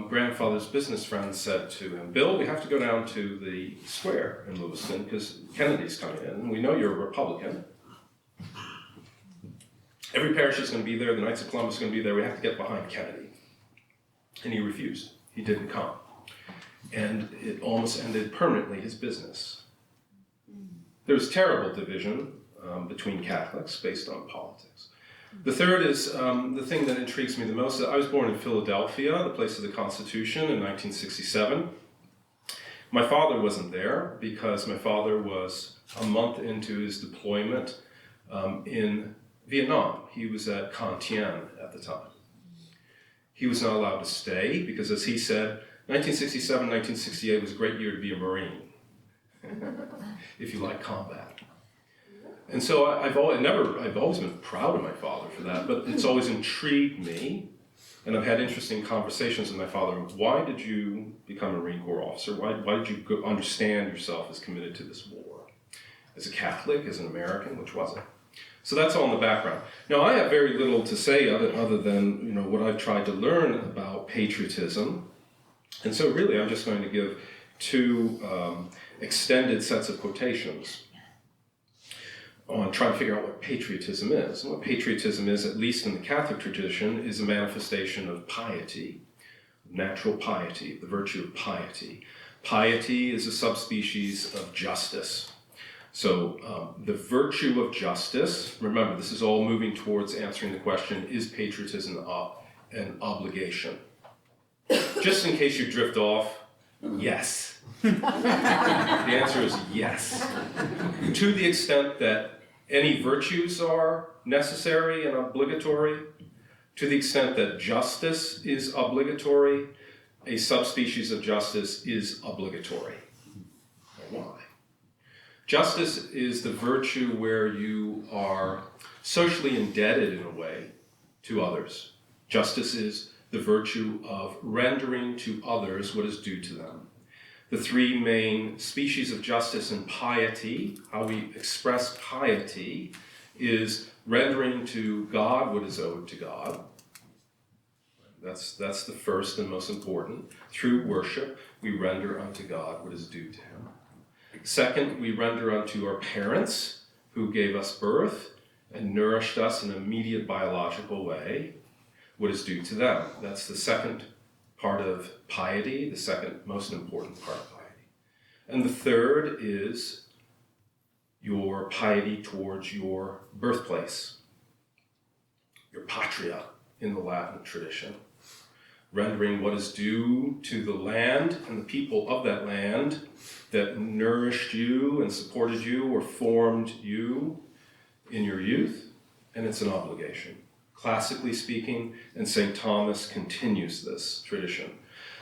S5: grandfather's business friends said to him, "Bill, we have to go down to the square in Lewiston because Kennedy's coming in, and we know you're a Republican. Every parish is going to be there, the Knights of Columbus are going to be there, we have to get behind Kennedy." And he refused. He didn't come. And it almost ended permanently his business. There was terrible division between Catholics based on politics. The third is the thing that intrigues me the most. I was born in Philadelphia, the place of the Constitution, in 1967. My father wasn't there because my father was a month into his deployment in Vietnam. He was at Con Thien at the time. He was not allowed to stay because, as he said, 1967, 1968 was a great year to be a Marine, if you like combat. And so I've always been proud of my father for that, but it's always intrigued me, and I've had interesting conversations with my father. Why did you become a Marine Corps officer? Why did you understand yourself as committed to this war? As a Catholic, as an American, which was it? So that's all in the background. Now, I have very little to say other than what I've tried to learn about patriotism. And so really, I'm just going to give two extended sets of quotations on trying to figure out what patriotism is. And what patriotism is, at least in the Catholic tradition, is a manifestation of piety, natural piety, the virtue of piety. Piety is a subspecies of justice. So the virtue of justice, remember, this is all moving towards answering the question, is patriotism an obligation? Just in case you drift off, yes. The answer is yes. To the extent that any virtues are necessary and obligatory, to the extent that justice is obligatory, a subspecies of justice is obligatory. Why? Justice is the virtue where you are socially indebted in a way to others. Justice is the virtue of rendering to others what is due to them. The three main species of justice and piety, how we express piety, is rendering to God what is owed to God. That's the first and most important. Through worship, we render unto God what is due to him. Second, we render unto our parents who gave us birth and nourished us in an immediate biological way what is due to them. That's the second part of piety, the second most important part of piety. And the third is your piety towards your birthplace, your patria in the Latin tradition, rendering what is due to the land and the people of that land that nourished you and supported you or formed you in your youth, and it's an obligation. Classically speaking, and St. Thomas continues this tradition.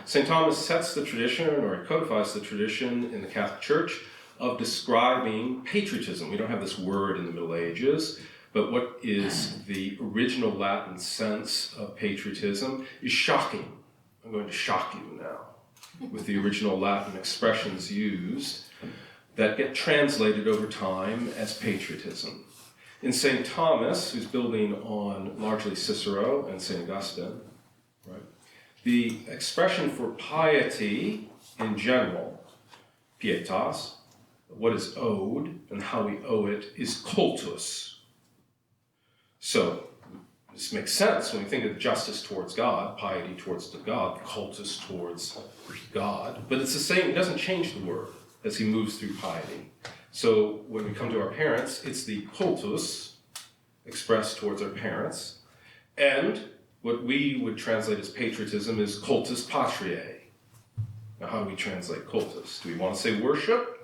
S5: St. Thomas sets the tradition, or codifies the tradition in the Catholic Church of describing patriotism. We don't have this word in the Middle Ages, but what is the original Latin sense of patriotism is shocking. I'm going to shock you now with the original Latin expressions used that get translated over time as patriotism. In St. Thomas, who's building on largely Cicero and St. Augustine, right, the expression for piety in general, pietas, what is owed and how we owe it, is cultus. So, this makes sense when we think of justice towards God, piety towards the God, cultus towards God, but it's the same, it doesn't change the word as he moves through piety. So when we come to our parents, it's the cultus expressed towards our parents, and what we would translate as patriotism is cultus patriae. Now, how do we translate cultus? Do we want to say worship?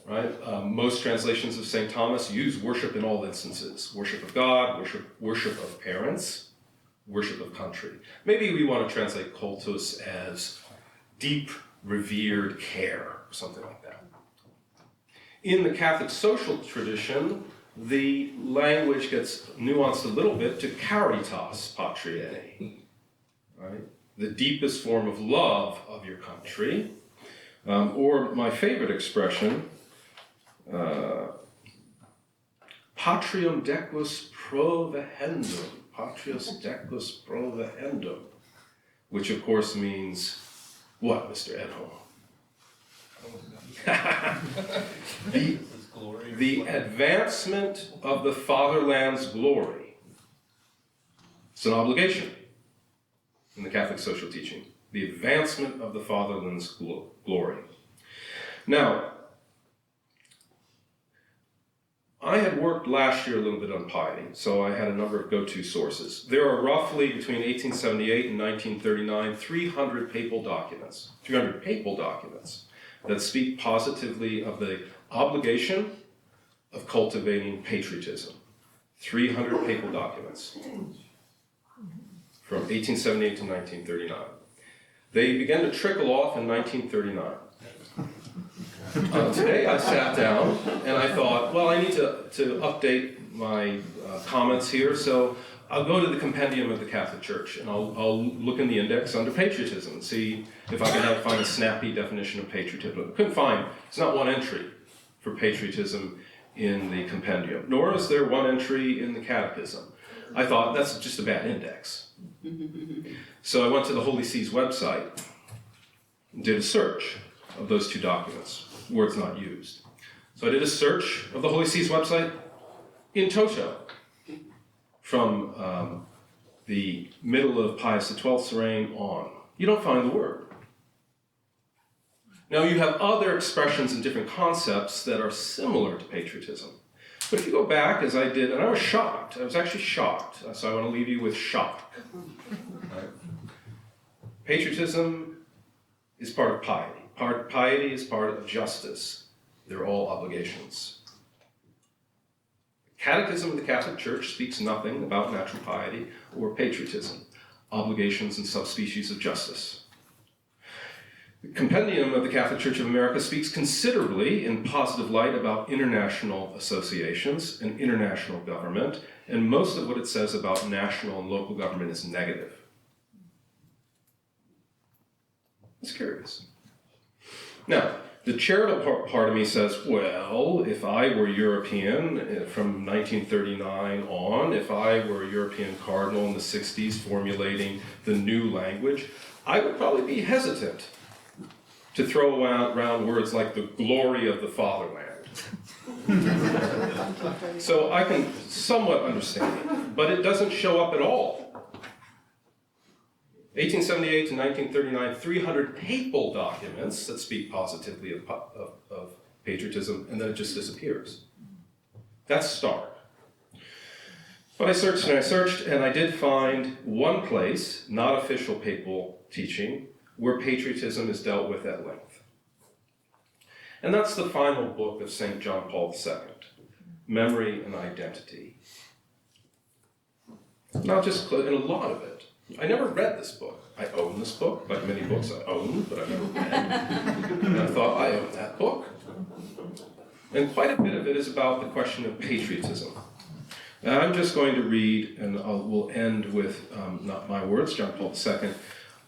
S5: Right? Most translations of St. Thomas use worship in all instances. Worship of God, worship of parents, worship of country. Maybe we want to translate cultus as deep, revered care, or something like that. In the Catholic social tradition, the language gets nuanced a little bit to caritas patriae, right? The deepest form of love of your country, or my favorite expression, patrium decus provehendum, patrius decus provehendum, which of course means what, Mr. Edholm? The advancement of the fatherland's glory. It's an obligation in the Catholic social teaching. The advancement of the fatherland's glory. Now, I had worked last year a little bit on piety, so I had a number of go-to sources. There are roughly, between 1878 and 1939, 300 papal documents that speak positively of the obligation of cultivating patriotism. 300 papal documents from 1878 to 1939. They began to trickle off in 1939. Today I sat down and I thought, well, I need to update my comments here, so I'll go to the compendium of the Catholic Church and I'll look in the index under patriotism and see if I can find a snappy definition of patriotism. I couldn't find, it's not one entry for patriotism in the compendium, nor is there one entry in the catechism. I thought, that's just a bad index. So I went to the Holy See's website and did a search of those two documents, words not used. So I did a search of the Holy See's website in toto, from the middle of Pius XII's reign on. You don't find the word. Now you have other expressions and different concepts that are similar to patriotism. But if you go back, as I did, and I was shocked, I was actually shocked, so I want to leave you with shock. Right? Patriotism is part of piety. Piety is part of justice. They're all obligations. The Catechism of the Catholic Church speaks nothing about natural piety or patriotism, obligations and subspecies of justice. The Compendium of the Catholic Church of America speaks considerably in positive light about international associations and international government, and most of what it says about national and local government is negative. It's curious. Now, the charitable part of me says, well, if I were European from 1939 on, if I were a European cardinal in the 60s formulating the new language, I would probably be hesitant to throw around words like the glory of the fatherland. So I can somewhat understand it, but it doesn't show up at all. 1878 to 1939, 300 papal documents that speak positively of patriotism, and then it just disappears. That's stark. But I searched, and I did find one place, not official papal teaching, where patriotism is dealt with at length. And that's the final book of St. John Paul II, Memory and Identity. Not just, and a lot of it I never read this book. I own this book, like many books I own, but I've never read. And I thought, I own that book. And quite a bit of it is about the question of patriotism. Now I'm just going to read, and we'll end with, not my words, John Paul II,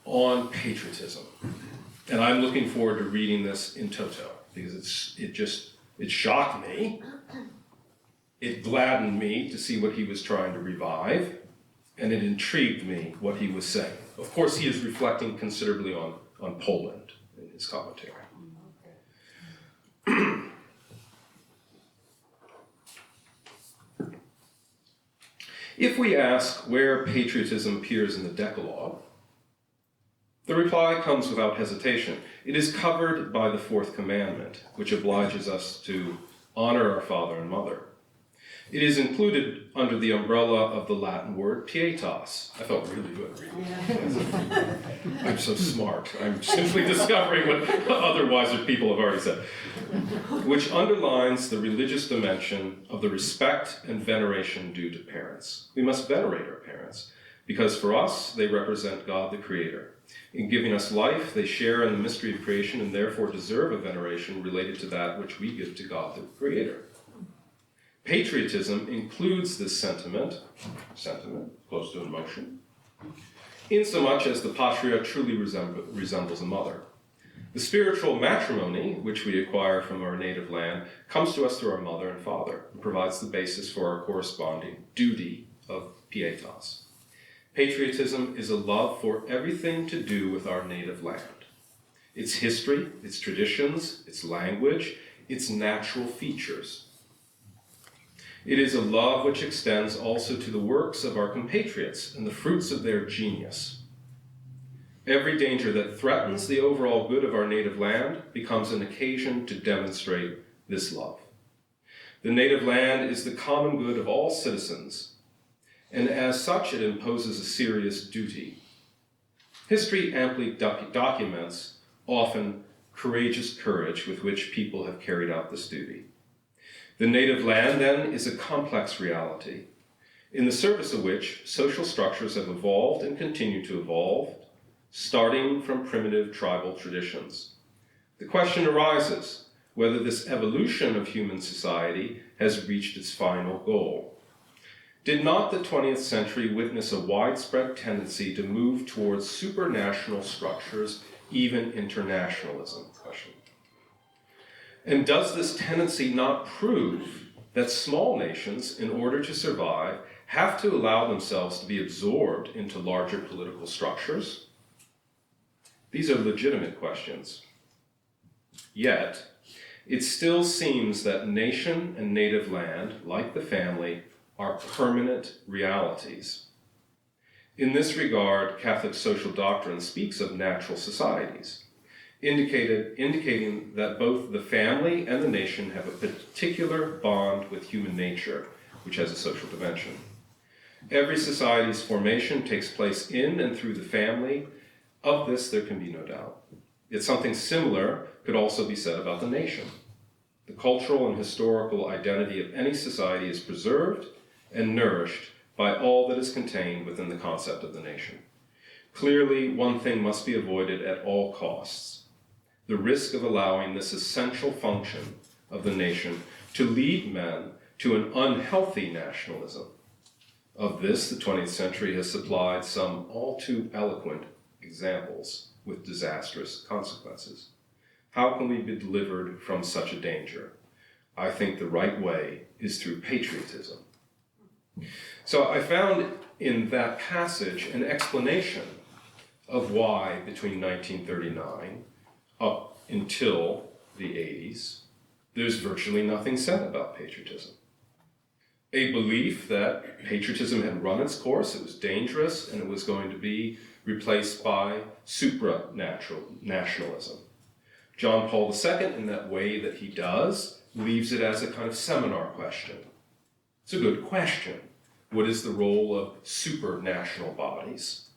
S5: on patriotism. And I'm looking forward to reading this in toto, because it shocked me. It gladdened me to see what he was trying to revive, and it intrigued me what he was saying. Of course, he is reflecting considerably on Poland in his commentary. If we ask where patriotism appears in the Decalogue, the reply comes without hesitation. It is covered by the fourth commandment, which obliges us to honor our father and mother. It is included under the umbrella of the Latin word pietas. I felt really good reading it. I'm so smart. I'm simply discovering what other wiser people have already said. Which underlines the religious dimension of the respect and veneration due to parents. We must venerate our parents, because for us, they represent God the Creator. In giving us life, they share in the mystery of creation and therefore deserve a veneration related to that which we give to God the Creator. Patriotism includes this sentiment, close to emotion, insomuch as the patria truly resembles a mother. The spiritual matrimony, which we acquire from our native land, comes to us through our mother and father, and provides the basis for our corresponding duty of pietas. Patriotism is a love for everything to do with our native land. Its history, its traditions, its language, its natural features. It is a love which extends also to the works of our compatriots and the fruits of their genius. Every danger that threatens the overall good of our native land becomes an occasion to demonstrate this love. The native land is the common good of all citizens, and as such it imposes a serious duty. History amply documents often courageous courage with which people have carried out this duty. The native land, then, is a complex reality, in the service of which social structures have evolved and continue to evolve, starting from primitive tribal traditions. The question arises whether this evolution of human society has reached its final goal. Did not the 20th century witness a widespread tendency to move towards supranational structures, even internationalism? And does this tendency not prove that small nations, in order to survive, have to allow themselves to be absorbed into larger political structures? These are legitimate questions. Yet, it still seems that nation and native land, like the family, are permanent realities. In this regard, Catholic social doctrine speaks of natural societies, indicating that both the family and the nation have a particular bond with human nature, which has a social dimension. Every society's formation takes place in and through the family. Of this, there can be no doubt. Yet something similar could also be said about the nation. The cultural and historical identity of any society is preserved and nourished by all that is contained within the concept of the nation. Clearly, one thing must be avoided at all costs: the risk of allowing this essential function of the nation to lead men to an unhealthy nationalism. Of this, the 20th century has supplied some all too eloquent examples with disastrous consequences. How can we be delivered from such a danger? I think the right way is through patriotism. So I found in that passage an explanation of why between 1939 up until the 80s, there's virtually nothing said about patriotism. A belief that patriotism had run its course, it was dangerous, and it was going to be replaced by supranatural nationalism. John Paul II, in that way that he does, leaves it as a kind of seminar question. It's a good question. What is the role of supranational bodies?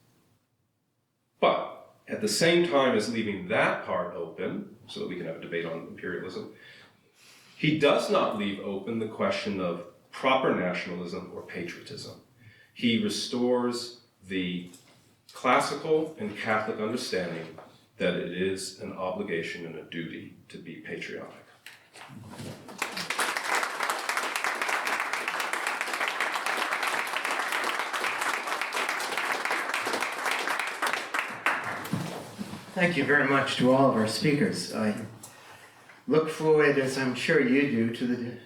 S5: But at the same time as leaving that part open, so that we can have a debate on imperialism, he does not leave open the question of proper nationalism or patriotism. He restores the classical and Catholic understanding that it is an obligation and a duty to be patriotic.
S1: Thank you very much to all of our speakers. I look forward, as I'm sure you do, to the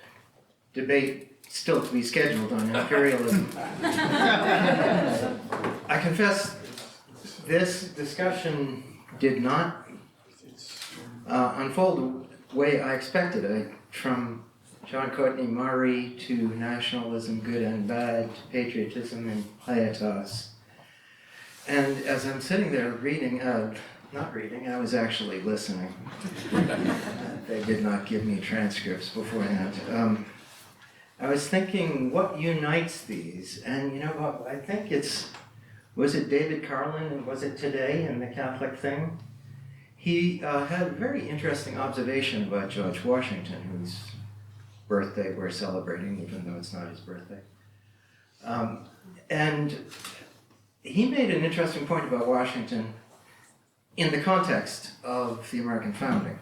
S1: debate still to be scheduled on imperialism. I confess, this discussion did not unfold the way I expected. From John Courtney Murray to nationalism, good and bad, to patriotism and pietas. And as I'm sitting there reading, not reading, I was actually listening. They did not give me transcripts beforehand. I was thinking, what unites these? And you know what, I think was it David Carlin, and was it Today in the Catholic Thing? He had a very interesting observation about George Washington, whose birthday we're celebrating, even though it's not his birthday. And he made an interesting point about Washington in the context of the American founding.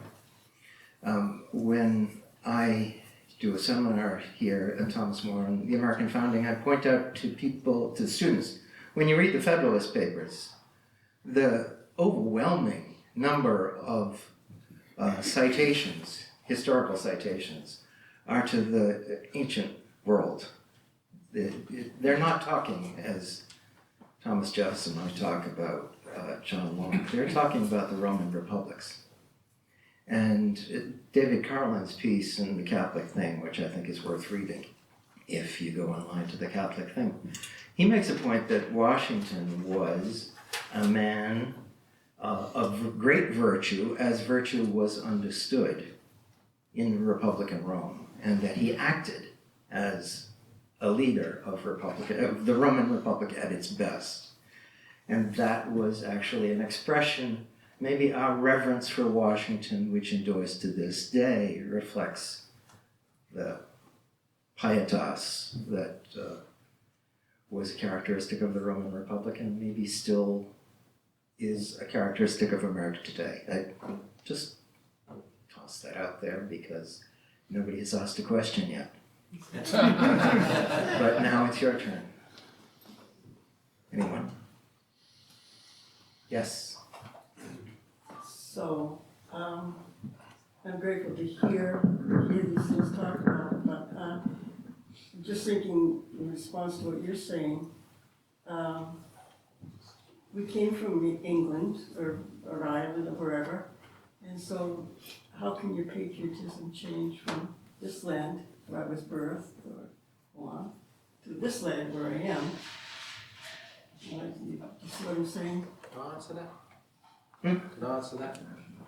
S1: When I do a seminar here at Thomas More on the American founding, I point out to students, when you read the Federalist Papers, the overwhelming number of citations, historical citations, are to the ancient world. They're not talking, as Thomas Jefferson might talk about John Locke, they're talking about the Roman republics. And David Carlin's piece in the Catholic Thing, which I think is worth reading if you go online to the Catholic Thing, he makes a point that Washington was a man of great virtue, as virtue was understood in Republican Rome, and that he acted as a leader of the Roman Republic at its best. And that was actually an expression, maybe our reverence for Washington, which endures to this day, reflects the pietas that was characteristic of the Roman Republic and maybe still is a characteristic of America today. I just toss that out there because nobody has asked a question yet. But now it's your turn. Anyone? Yes.
S3: So, I'm grateful to hear these things talked about, but I'm just thinking in response to what you're saying, we came from England or Ireland or wherever, and so how can your patriotism change from this land where I was birthed or on to this land where I am? You see what I'm saying?
S6: Can I answer that?
S1: Hmm?
S6: Can I answer that?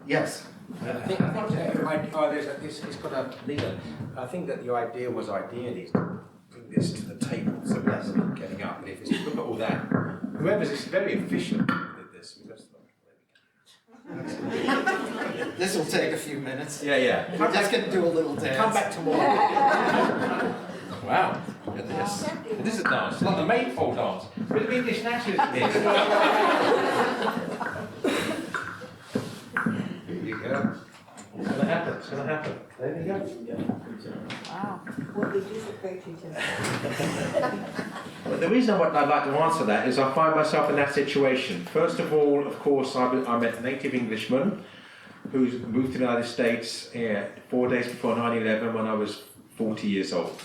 S1: Yes.
S6: I think it's got a leader. I think that the idea was ideally to bring this to the table, so that's getting up. But if it's look at all that, whoever's is very efficient with this.
S1: This will take a few minutes.
S6: Yeah.
S1: We're just going to do a little dance.
S6: Come back tomorrow. Wow, look at this. This is a dance, it's like the maypole dance. Bit of English nationalism here. Here you go. It's gonna happen, it's gonna happen. There you go.
S7: Wow. What did you say to
S4: Well, the reason I'd like to answer that is I find myself in that situation. First of all, of course, I'm a native Englishman who's moved to the United States 4 days before 9/11 when I was 40 years old.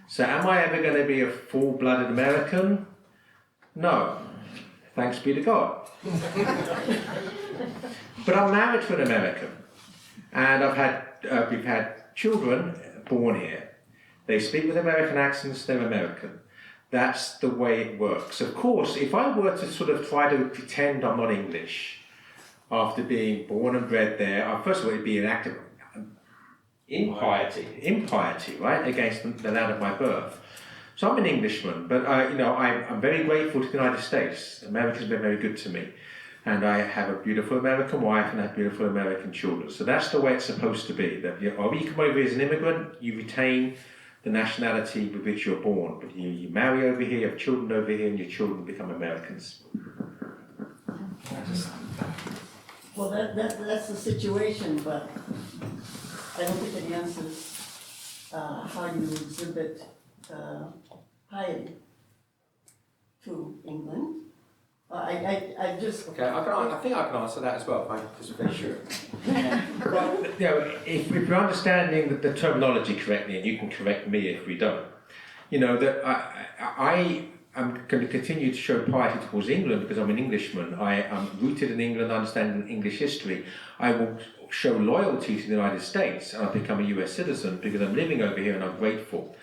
S4: So am I ever going to be a full-blooded American? No. Thanks be to God. But I'm married to an American. And we've had children born here. They speak with American accents, they're American. That's the way it works. Of course, if I were to sort of try to pretend I'm not English after being born and bred there, first of all, it'd be an act of impiety, right, against the land of my birth. So I'm an Englishman, but I'm very grateful to the United States. America's been very good to me. And I have a beautiful American wife and I have beautiful American children. So that's the way it's supposed to be. That you come over here as an immigrant, you retain the nationality with which you're born. But you marry over here, you have children over here, and your children become Americans.
S3: Well, that's the situation, but I don't think it answers how you exhibit piety to England. I just.
S6: Okay, I think I can answer that as well, if I just very sure.
S4: Well, you know, if we're understanding the terminology correctly, and you can correct me if we don't, you know, that I am going to continue to show piety towards England because I'm an Englishman. I am rooted in England, understanding English history. I will show loyalty to the United States and I've become a US citizen because I'm living over here and I'm grateful.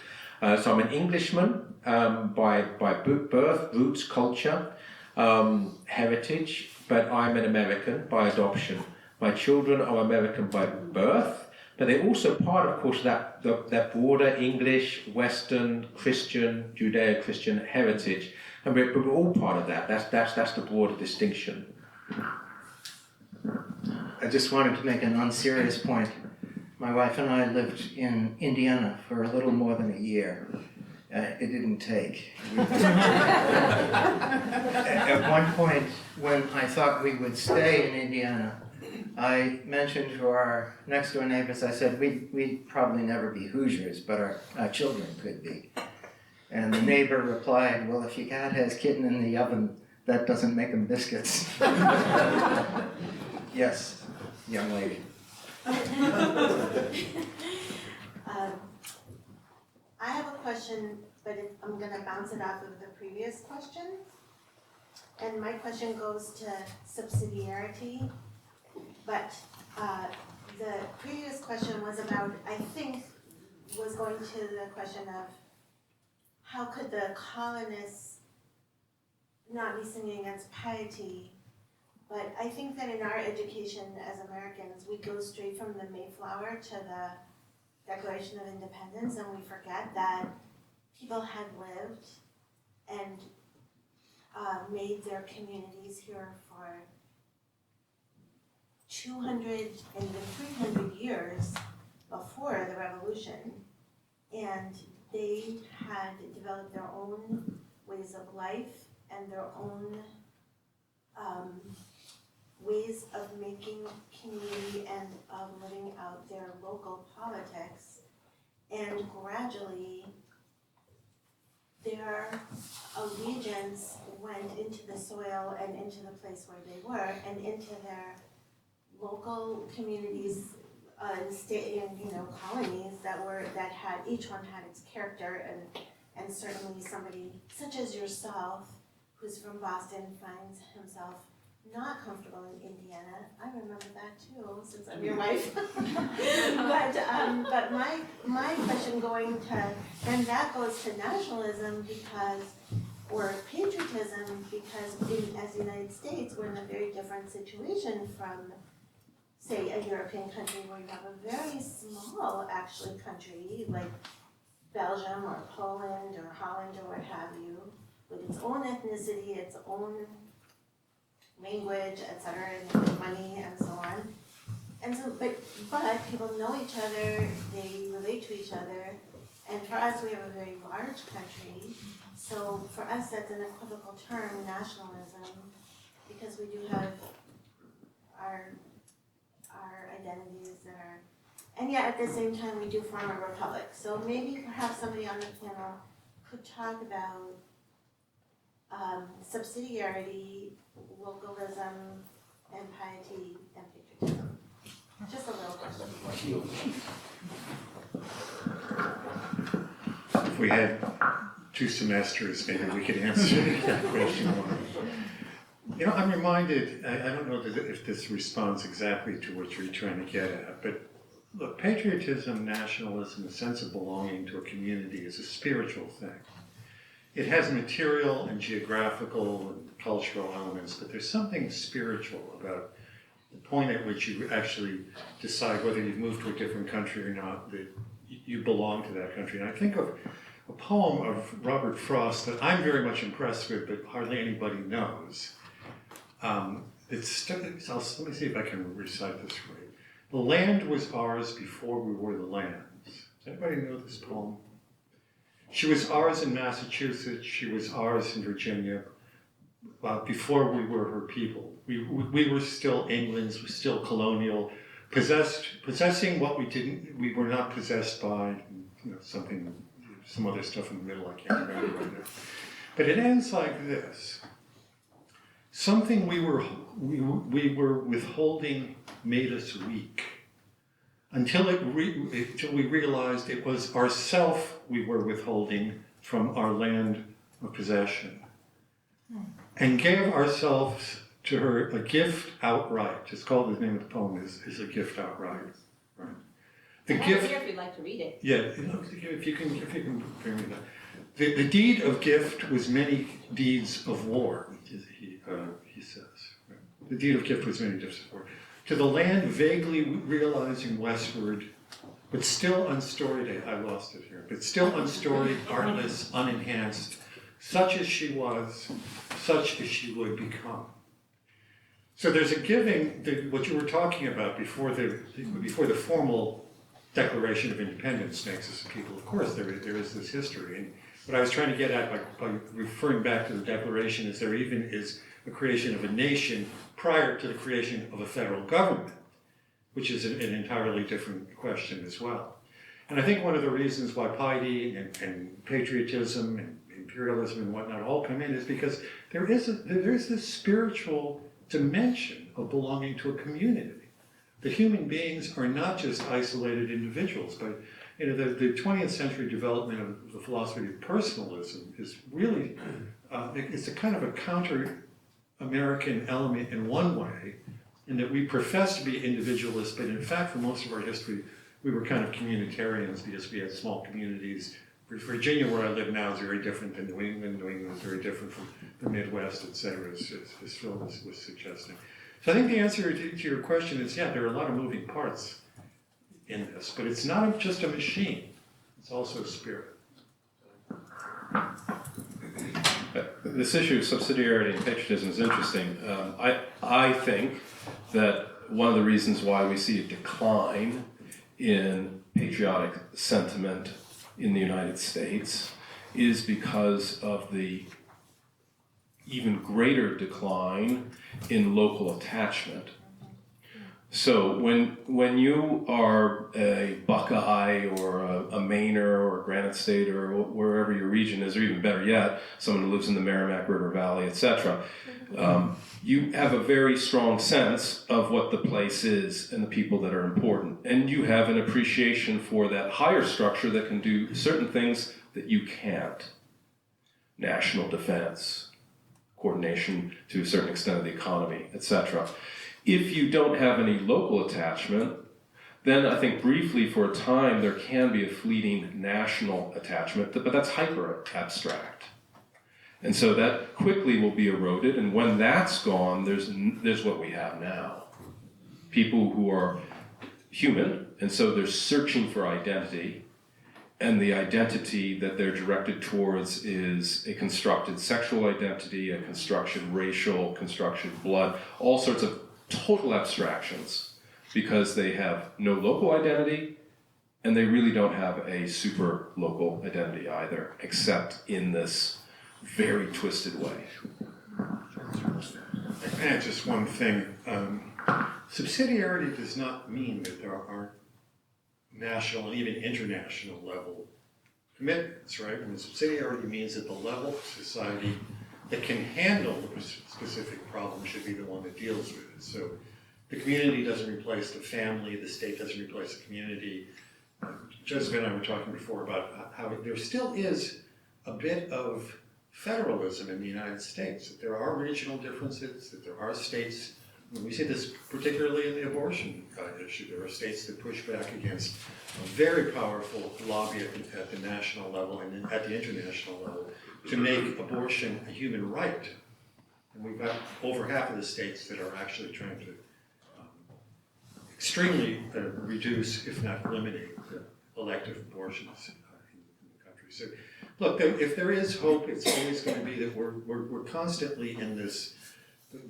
S4: So I'm an Englishman by birth, roots, culture, heritage, but I'm an American by adoption. My children are American by birth, but they're also part, of course, that broader English, Western, Christian, Judeo-Christian heritage, and we're all part of that. That's the broader distinction.
S1: I just wanted to make an unserious point. My wife and I lived in Indiana for a little more than a year. It didn't take. At one point, when I thought we would stay in Indiana, I mentioned to our next door neighbors, I said, we'd probably never be Hoosiers, but our children could be. And the neighbor replied, well, if your cat has kitten in the oven, that doesn't make them biscuits. Yes, young lady.
S8: I have a question, but I'm going to bounce it off of the previous question. And my question goes to subsidiarity. But the previous question was about, I think, was going to the question of how could the colonists not be singing against piety? But I think that in our education as Americans, we go straight from the Mayflower to the Declaration of Independence, and we forget that people had lived and made their communities here for 200 and even 300 years before the Revolution, and they had developed their own ways of life and their own ways of making community and of living out their local politics, and gradually their allegiance went into the soil and into the place where they were and into their local communities and state and colonies that had each one had its character, and certainly somebody such as yourself who's from Boston finds himself not comfortable in Indiana. I remember that too, since I'm your wife. But my question going to, and that goes to nationalism or patriotism, because as the United States, we're in a very different situation from, say, a European country where you have a very small, actually, country like Belgium or Poland or Holland or what have you, with its own ethnicity, its own language, etc., and money, and so on. And so, but people know each other, they relate to each other, and for us, we have a very large country, so for us, that's an equivocal term, nationalism, because we do have our identities that are, and yet at the same time, we do form a republic. So maybe perhaps somebody on the panel could talk about subsidiarity, localism, and piety, and patriotism. Just a little question.
S2: If we had 2 semesters, maybe we could answer that question. You know, I'm reminded, I don't know if this responds exactly to what you're trying to get at, but look, patriotism, nationalism, a sense of belonging to a community is a spiritual thing. It has material and geographical and cultural elements, but there's something spiritual about the point at which you actually decide whether you've moved to a different country or not, that you belong to that country. And I think of a poem of Robert Frost that I'm very much impressed with, but hardly anybody knows. Let me see if I can recite this right. The land was ours before we were the lands. Does anybody know this poem? She was ours in Massachusetts, she was ours in Virginia, before we were her people. We were still England's, we're still colonial, possessing what we were not possessed by, some other stuff in the middle I can't remember right now. But it ends like this. Something we were withholding made us weak. Until we realized it was ourself we were withholding from our land of possession. And gave ourselves to her a gift outright. It's called, the name of the poem is A Gift Outright. Right? The gift.
S9: Here if you'd like to read it.
S2: Yeah, if you can bring me that. The deed of gift was many deeds of war, he says. Right? The deed of gift was many deeds of war. To the land vaguely realizing westward, but still unstoried, I lost it here, but still unstoried, artless, unenhanced, such as she was, such as she would become. So there's a giving, what you were talking about before the formal Declaration of Independence makes us a people. Of course, there is this history. And what I was trying to get at by referring back to the Declaration is there even is a creation of a nation prior to the creation of a federal government, which is an entirely different question as well. And I think one of the reasons why piety and patriotism and imperialism and whatnot all come in is because there is this spiritual dimension of belonging to a community. The human beings are not just isolated individuals, but the 20th century development of the philosophy of personalism is really, it's a kind of a counter-American element in one way, in that we profess to be individualists, but in fact, for most of our history, we were kind of communitarians because we had small communities. Virginia, where I live now, is very different than New England. New England is very different from the Midwest, et cetera, as Phil was suggesting. So I think the answer to your question is, yeah, there are a lot of moving parts in this, but it's not just a machine, it's also a spirit.
S5: This issue of subsidiarity and patriotism is interesting. I think that one of the reasons why we see a decline in patriotic sentiment in the United States is because of the even greater decline in local attachment. So when you are a Buckeye or a Mainer or a Granite State or wherever your region is, or even better yet, someone who lives in the Merrimack River Valley, etc., you have a very strong sense of what the place is and the people that are important. And you have an appreciation for that higher structure that can do certain things that you can't. National defense, coordination to a certain extent of the economy, etc. If you don't have any local attachment, then I think briefly for a time there can be a fleeting national attachment, but that's hyper abstract. And so that quickly will be eroded, and when that's gone, there's what we have now. People who are human, and so they're searching for identity, and the identity that they're directed towards is a constructed sexual identity, a constructed racial, constructed blood, all sorts of total abstractions, because they have no local identity, and they really don't have a super local identity either, except in this very twisted way.
S2: And just one thing, subsidiarity does not mean that there aren't national and even international level commitments, right? And subsidiarity means that the level of society that can handle the specific problem should be the one that deals with it. So the community doesn't replace the family, the state doesn't replace the community. Joseph and I were talking before about how there still is a bit of federalism in the United States, that there are regional differences, that there are states, and we see this particularly in the abortion issue, there are states that push back against a very powerful lobby at the national level and at the international level to make abortion a human right. And we've got over half of the states that are actually trying to extremely reduce, if not eliminate, elective abortions in the country. So, look, if there is hope, it's always going to be that we're constantly in this,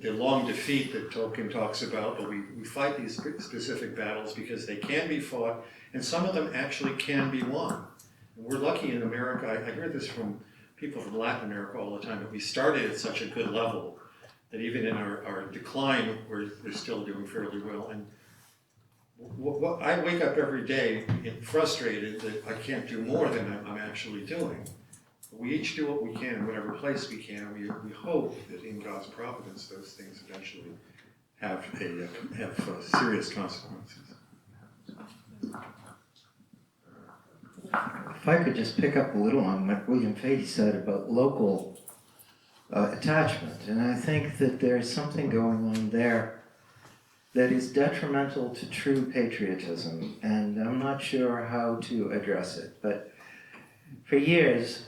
S2: the long defeat that Tolkien talks about, but we fight these specific battles because they can be fought, and some of them actually can be won. And we're lucky in America. I heard this from people from Latin America all the time, but we started at such a good level that even in our decline, we're still doing fairly well. And what I wake up every day frustrated that I can't do more than I'm actually doing. We each do what we can in whatever place we can. We hope that in God's providence, those things eventually have serious consequences.
S1: If I could just pick up a little on what William Fahey said about local attachment, and I think that there's something going on there that is detrimental to true patriotism, and I'm not sure how to address it. But for years,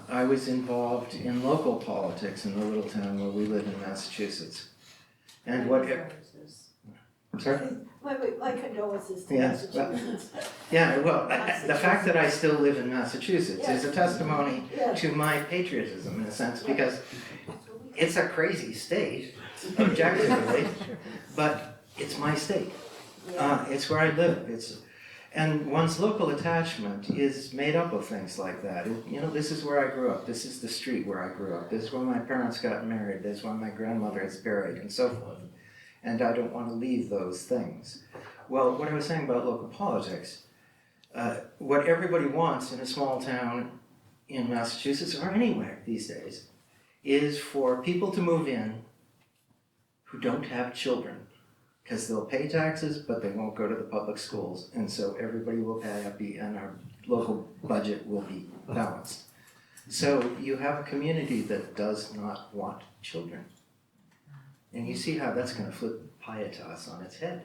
S1: I was involved in local politics in the little town where we live in Massachusetts. And what... I'm sorry?
S7: My condolences to
S1: Yes,
S7: Massachusetts.
S1: Yeah, well, the fact that I still live in Massachusetts is a testimony
S7: Yeah.
S1: to my patriotism in a sense, because it's a crazy state, objectively, but it's my state. It's where I live. And one's local attachment is made up of things like that. This is where I grew up. This is the street where I grew up. This is where my parents got married. This is where my grandmother is buried, and so forth. And I don't want to leave those things. Well, what I was saying about local politics, what everybody wants in a small town in Massachusetts or anywhere these days is for people to move in who don't have children, because they'll pay taxes, but they won't go to the public schools, and so everybody will be happy and our local budget will be balanced. So you have a community that does not want children. And you see how that's going to flip pietas on its head.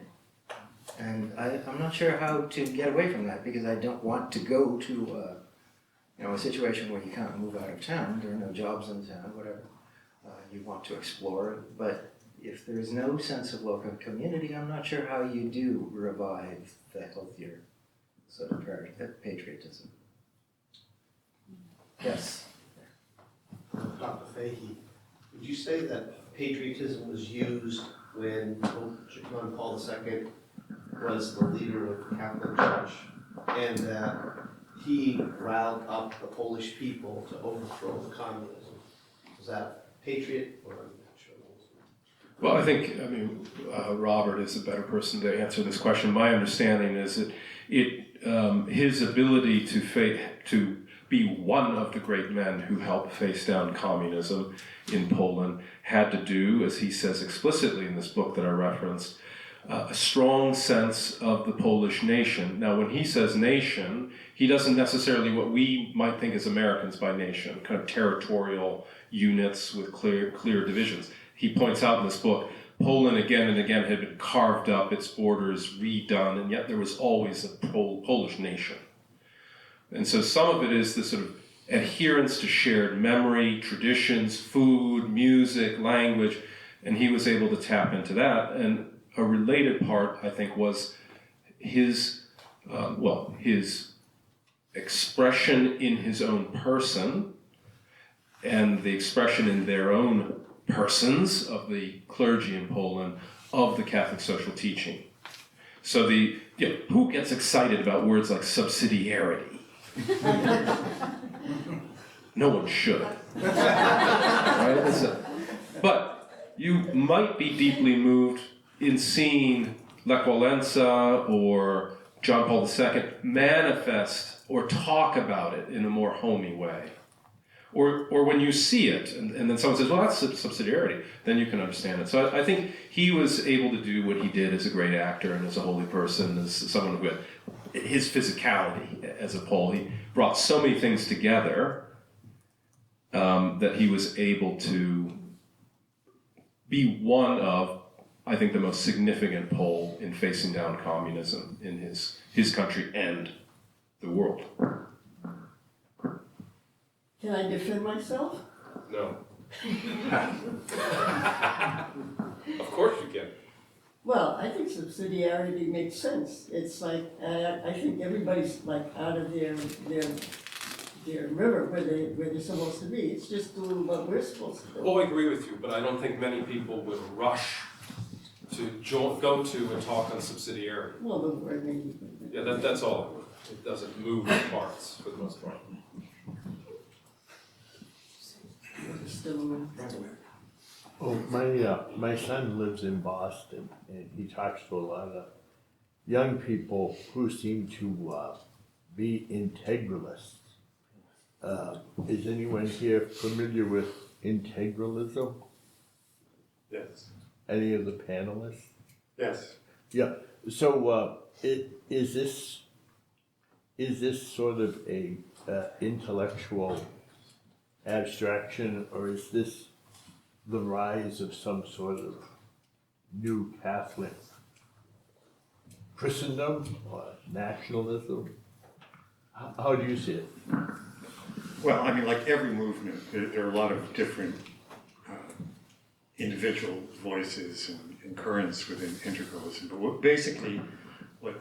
S1: And I'm not sure how to get away from that, because I don't want to go to a situation where you can't move out of town. There are no jobs in town, whatever. You want to explore it. But if there's no sense of local community, I'm not sure how you do revive the healthier sort of patriotism. Yes?
S9: Dr. Fahey, would you say that patriotism was used when Pope John Paul II was the leader of the Catholic Church, and that he riled up the Polish people to overthrow the communism? Was that patriot or unnatural?
S5: Well, I think, Robert is a better person to answer this question. My understanding is that his ability to be one of the great men who helped face down communism in Poland had to do, as he says explicitly in this book that I referenced, a strong sense of the Polish nation. Now, when he says nation, he doesn't necessarily what we might think as Americans by nation, kind of territorial units with clear divisions. He points out in this book, Poland again and again had been carved up, its borders redone, and yet there was always a Polish nation. And so some of it is this sort of adherence to shared memory, traditions, food, music, language, and he was able to tap into that. And a related part, I think, was his expression in his own person and the expression in their own persons of the clergy in Poland of the Catholic social teaching. So who gets excited about words like subsidiarity? No one should. Right? But you might be deeply moved in seeing Lech Walesa or John Paul II manifest or talk about it in a more homey way. Or when you see it, and then someone says, well, that's subsidiarity, then you can understand it. So I think he was able to do what he did as a great actor and as a holy person, as someone who had his physicality as a Pole. He brought so many things together that he was able to be one of, I think, the most significant Pole in facing down communism in his country and the world.
S3: Can I defend myself?
S4: No. Of course you can.
S3: Well, I think subsidiarity makes sense. It's like, I think everybody's like out of their river where they're supposed to be. It's just doing what we're supposed to do.
S10: Well, I agree with you, but I don't think many people would rush to go to and talk on subsidiarity.
S3: Well, the word maybe.
S10: Yeah, that's all. It doesn't move the parts for the most part.
S3: gentleman.
S11: Oh, my son lives in Boston, and he talks to a lot of young people who seem to be integralists. Is anyone here familiar with integralism?
S2: Yes,
S11: Any of the panelists?
S2: yes.
S11: Yeah. So, is this sort of a intellectual abstraction, or is this the rise of some sort of new Catholic Christendom or nationalism? How do you see it?
S2: Well, I mean, like every movement, there are a lot of different individual voices and currents within integralism. But what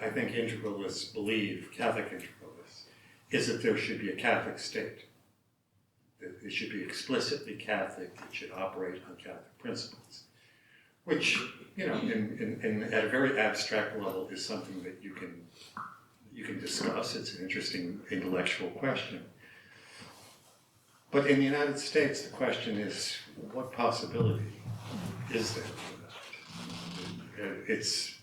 S2: I think integralists believe, Catholic integralists, is that there should be a Catholic state. That it should be explicitly Catholic, it should operate on Catholic principles. Which, you know, at a very abstract level is something that you can discuss. It's an interesting intellectual question. But in the United States, the question is, what possibility is there for that? It's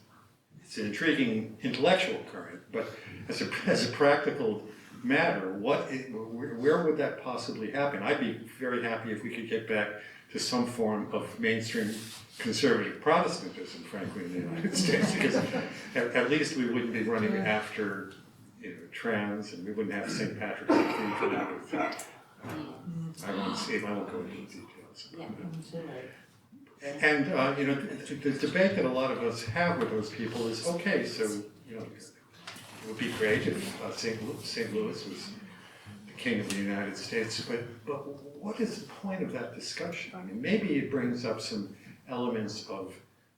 S2: an intriguing intellectual current, but as a practical matter, where would that possibly happen? I'd be very happy if we could get back to some form of mainstream conservative Protestantism, frankly, in the United States, because at least we wouldn't be running after, you know, trans, and we wouldn't have St. Patrick's Cathedral. I won't go into the details. And you know, the debate that a lot of us have with those people is, okay, so, you know, it would be great if St. Louis was the king of the United States, but what is the point of that discussion? I mean, maybe it brings up some elements of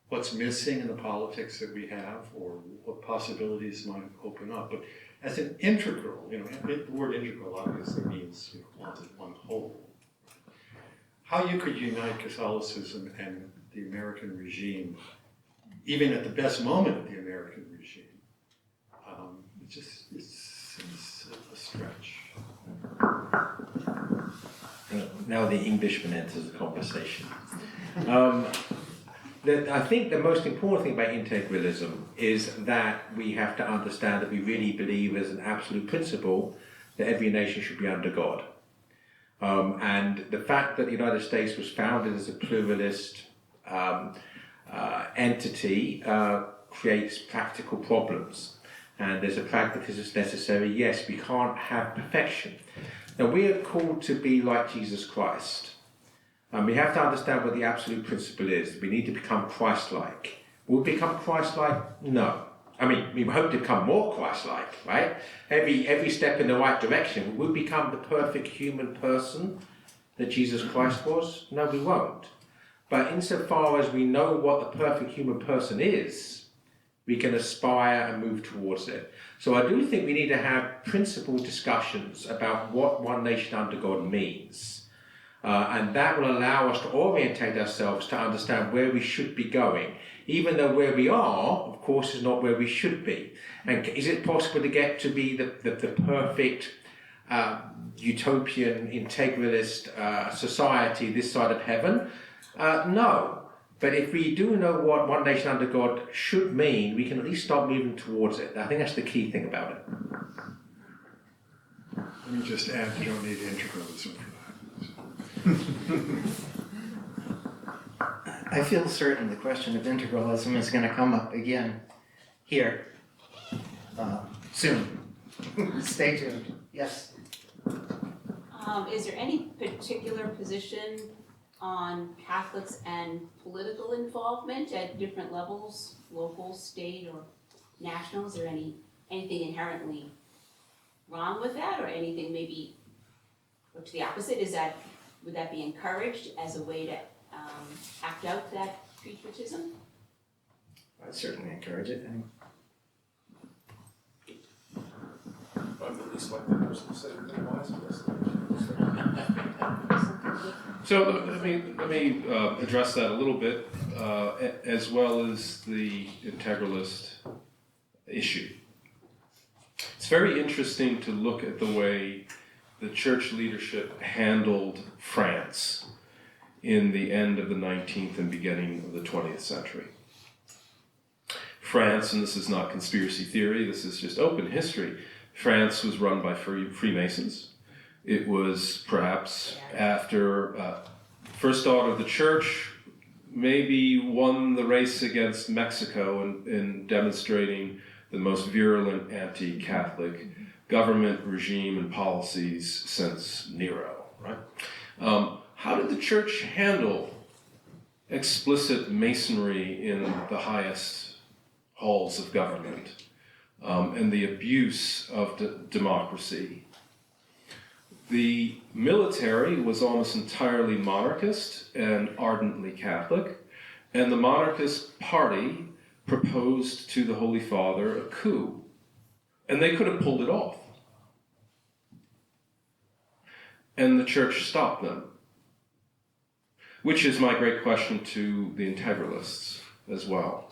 S2: what's missing in the politics that we have, or what possibilities might open up. But as an integral, you know, the word integral obviously means, you know, one whole. How you could unite Catholicism and the American regime, even at the best moment of the American regime, it's a stretch.
S6: Now the Englishman enters the conversation. I think the most important thing about integralism is that we have to understand that we really believe as an absolute principle that every nation should be under God. And the fact that the United States was founded as a pluralist entity creates practical problems. And there's a pragmatism that's necessary. Yes, we can't have perfection. Now, we are called to be like Jesus Christ. We have to understand what the absolute principle is. We need to become Christ-like. Will we become Christ-like? No. I mean, we hope to become more Christ-like, right? Every step in the right direction. Will we become the perfect human person that Jesus Christ was? No, we won't. But insofar as we know what the perfect human person is, we can aspire and move towards it. So I do think we need to have principled discussions about what one nation under God means. And that will allow us to orientate ourselves to understand where we should be going, even though where we are, of course, is not where we should be. And is it possible to get to be the perfect utopian, integralist society this side of heaven? No. But if we do know what one nation under God should mean, we can at least start moving towards it. I think that's the key thing about it.
S2: Let me just add, you don't need integralism for that.
S1: I feel certain the question of integralism is going to come up again here soon. Stay tuned. Yes.
S12: Is there any particular position on Catholics and political involvement at different levels, local, state, or national? Is there anything inherently wrong with that, or anything maybe, or to the opposite? Would that be encouraged as a way to act out that patriotism?
S1: I'd certainly encourage it.
S10: I'm the least likely person to say anything wise for this.
S5: So let me address that a little bit, as well as the integralist issue. It's very interesting to look at the way the church leadership handled France. in the end of the 19th and beginning of the 20th century. France, and this is not conspiracy theory, this is just open history, France was run by Freemasons. It was perhaps after first daughter of the church, maybe won the race against Mexico in demonstrating the most virulent anti-Catholic government, regime, and policies since Nero, right? How did the church handle explicit masonry in the highest halls of government and the abuse of democracy? The military was almost entirely monarchist and ardently Catholic, and the monarchist party proposed to the Holy Father a coup, and they could have pulled it off. And the church stopped them, which is my great question to the integralists as well.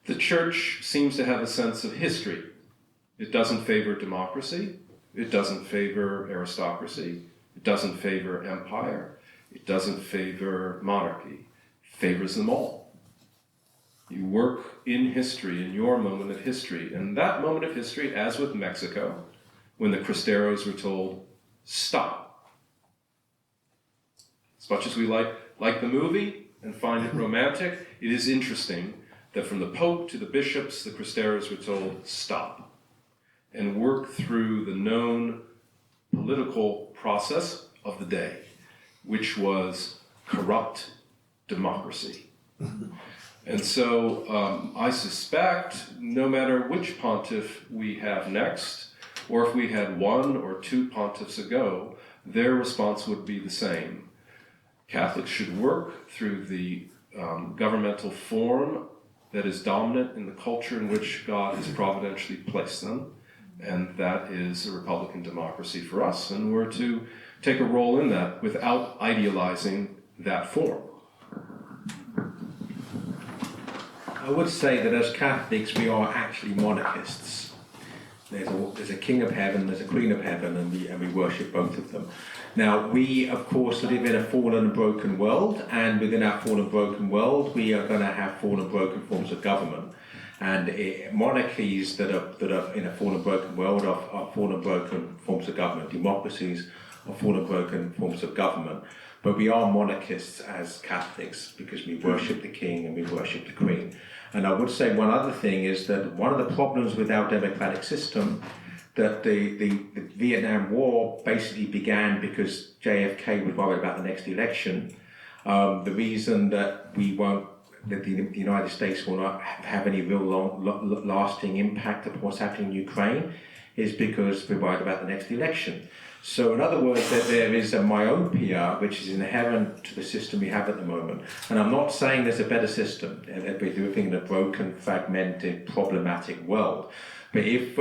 S5: The church seems to have a sense of history. It doesn't favor democracy. It doesn't favor aristocracy. It doesn't favor empire. It doesn't favor monarchy. It favors them all. You work in history, in your moment of history. And that moment of history, as with Mexico, when the Cristeros were told, stop. As much as we like the movie and find it romantic, it is interesting that from the Pope to the bishops, the Cristeros were told, stop. And work through the known political process of the day, which was corrupt democracy. And so I suspect no matter which pontiff we have next, or if we had one or two pontiffs ago, their response would be the same. Catholics should work through the governmental form that is dominant in the culture in which God has providentially placed them. And that is a Republican democracy for us, and we're to take a role in that without idealizing that form.
S6: I would say that as Catholics we are actually monarchists. There's a King of Heaven, there's a Queen of Heaven, and we worship both of them. Now we, of course, live in a fallen and broken world, and within our fallen and broken world we are going to have fallen and broken forms of government. And monarchies that are in a fallen and broken world are fallen and broken forms of government. Democracies are fallen and broken forms of government. But we are monarchists as Catholics because we worship the King and we worship the Queen. And I would say one other thing is that one of the problems with our democratic system, that the Vietnam War basically began because JFK was worried about the next election. The reason that the United States will not have any real lasting impact of what's happening in Ukraine is because we're worried about the next election. So in other words, that there is a myopia which is inherent to the system we have at the moment. And I'm not saying there's a better system. We're living in a broken, fragmented, problematic world. But if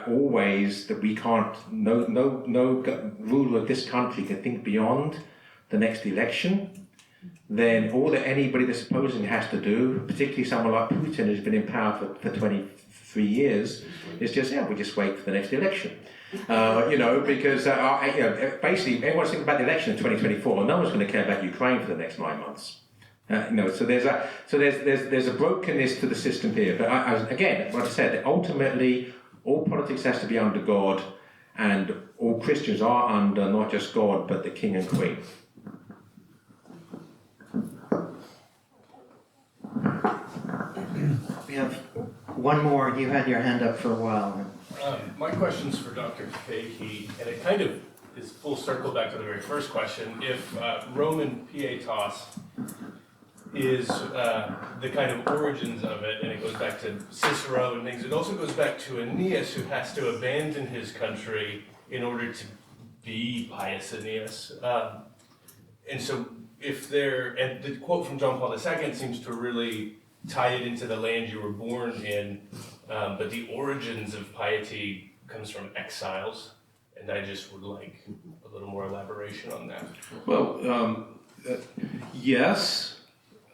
S6: always that we can't, no ruler of this country can think beyond the next election, then all that anybody that's opposing has to do, particularly someone like Putin who's been in power for 23 years, is just, we just wait for the next election. Because basically everyone's thinking about the election in 2024, and no one's going to care about Ukraine for the next 9 months. So there's a brokenness to the system here. But again, what I said, ultimately, all politics has to be under God, and all Christians are under not just God, but the King and Queen.
S1: We have one more. You had your hand up for a while.
S13: My question's for Dr. Fahey, and it kind of is full circle back to the very first question. If Roman pietas is the kind of origins of it, and it goes back to Cicero and things, it also goes back to Aeneas, who has to abandon his country in order to be pious Aeneas. And so and the quote from John Paul II seems to really tie it into the land you were born in, but the origins of piety comes from exiles, and I just would like a little more elaboration on that.
S5: Well, yes,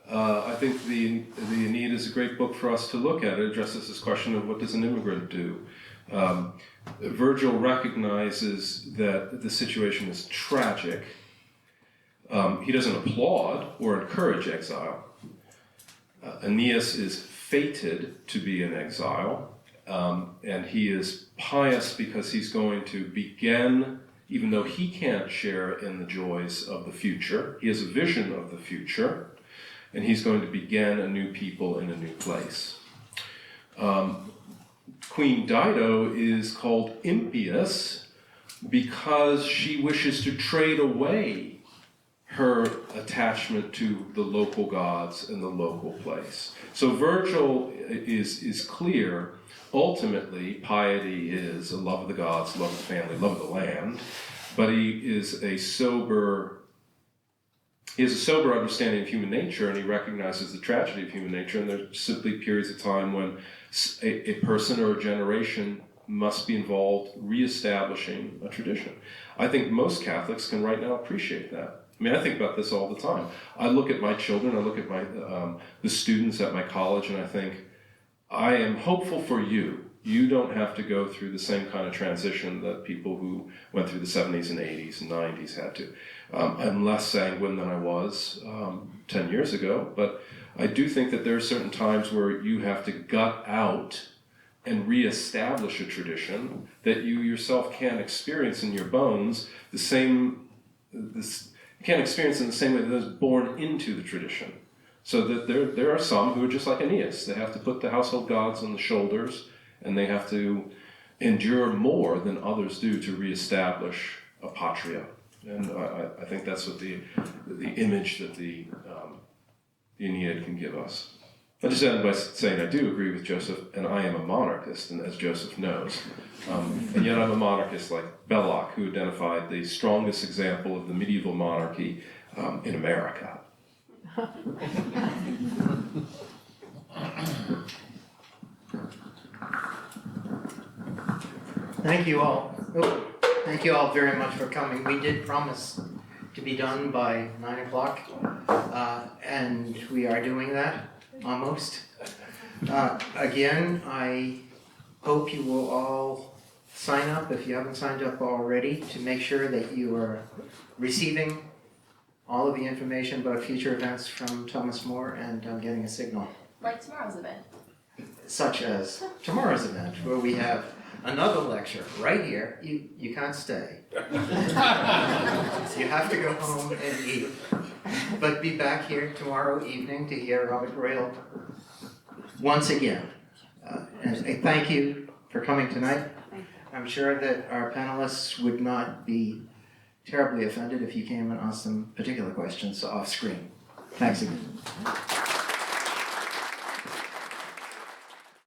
S5: I think the Aeneid is a great book for us to look at. It addresses this question of what does an immigrant do. Virgil recognizes that the situation is tragic, He doesn't applaud or encourage exile. Aeneas is fated to be in exile, and he is pious because he's going to begin, even though he can't share in the joys of the future, he has a vision of the future, and he's going to begin a new people in a new place. Queen Dido is called impious because she wishes to trade away her attachment to the local gods and the local place. So Virgil is clear. Ultimately, piety is a love of the gods, love of the family, love of the land, but he has a sober understanding of human nature, and he recognizes the tragedy of human nature, and there's simply periods of time when a person or a generation must be involved reestablishing a tradition. I think most Catholics can right now appreciate that. I mean, I think about this all the time. I look at my children, I look at the students at my college, and I think, I am hopeful for you. You don't have to go through the same kind of transition that people who went through the 70s and 80s and 90s had to. I'm less sanguine than I was 10 years ago, but I do think that there are certain times where you have to gut out and reestablish a tradition that you yourself can't experience in your bones you can't experience in the same way that those born into the tradition. So that there are some who are just like Aeneas. They have to put the household gods on the shoulders, and they have to endure more than others do to reestablish a patria. And I think that's what the image that the Aeneid can give us. I just end by saying I do agree with Joseph, and I am a monarchist, and as Joseph knows. And yet I'm a monarchist like Belloc, who identified the strongest example of the medieval monarchy in America.
S1: Thank you all. Thank you all very much for coming. We did promise to be done by 9 o'clock, and we are doing that, almost. Again, I hope you will all sign up, if you haven't signed up already, to make sure that you are receiving all of the information about future events from Thomas More, and I'm getting a signal.
S14: Like tomorrow's event.
S1: Such as tomorrow's event, where we have another lecture right here. You can't stay. So you have to go home and eat. But be back here tomorrow evening to hear Robert Grail once again. And thank you for coming tonight. I'm sure that our panelists would not be terribly offended if you came and asked them particular questions off screen. Thanks again.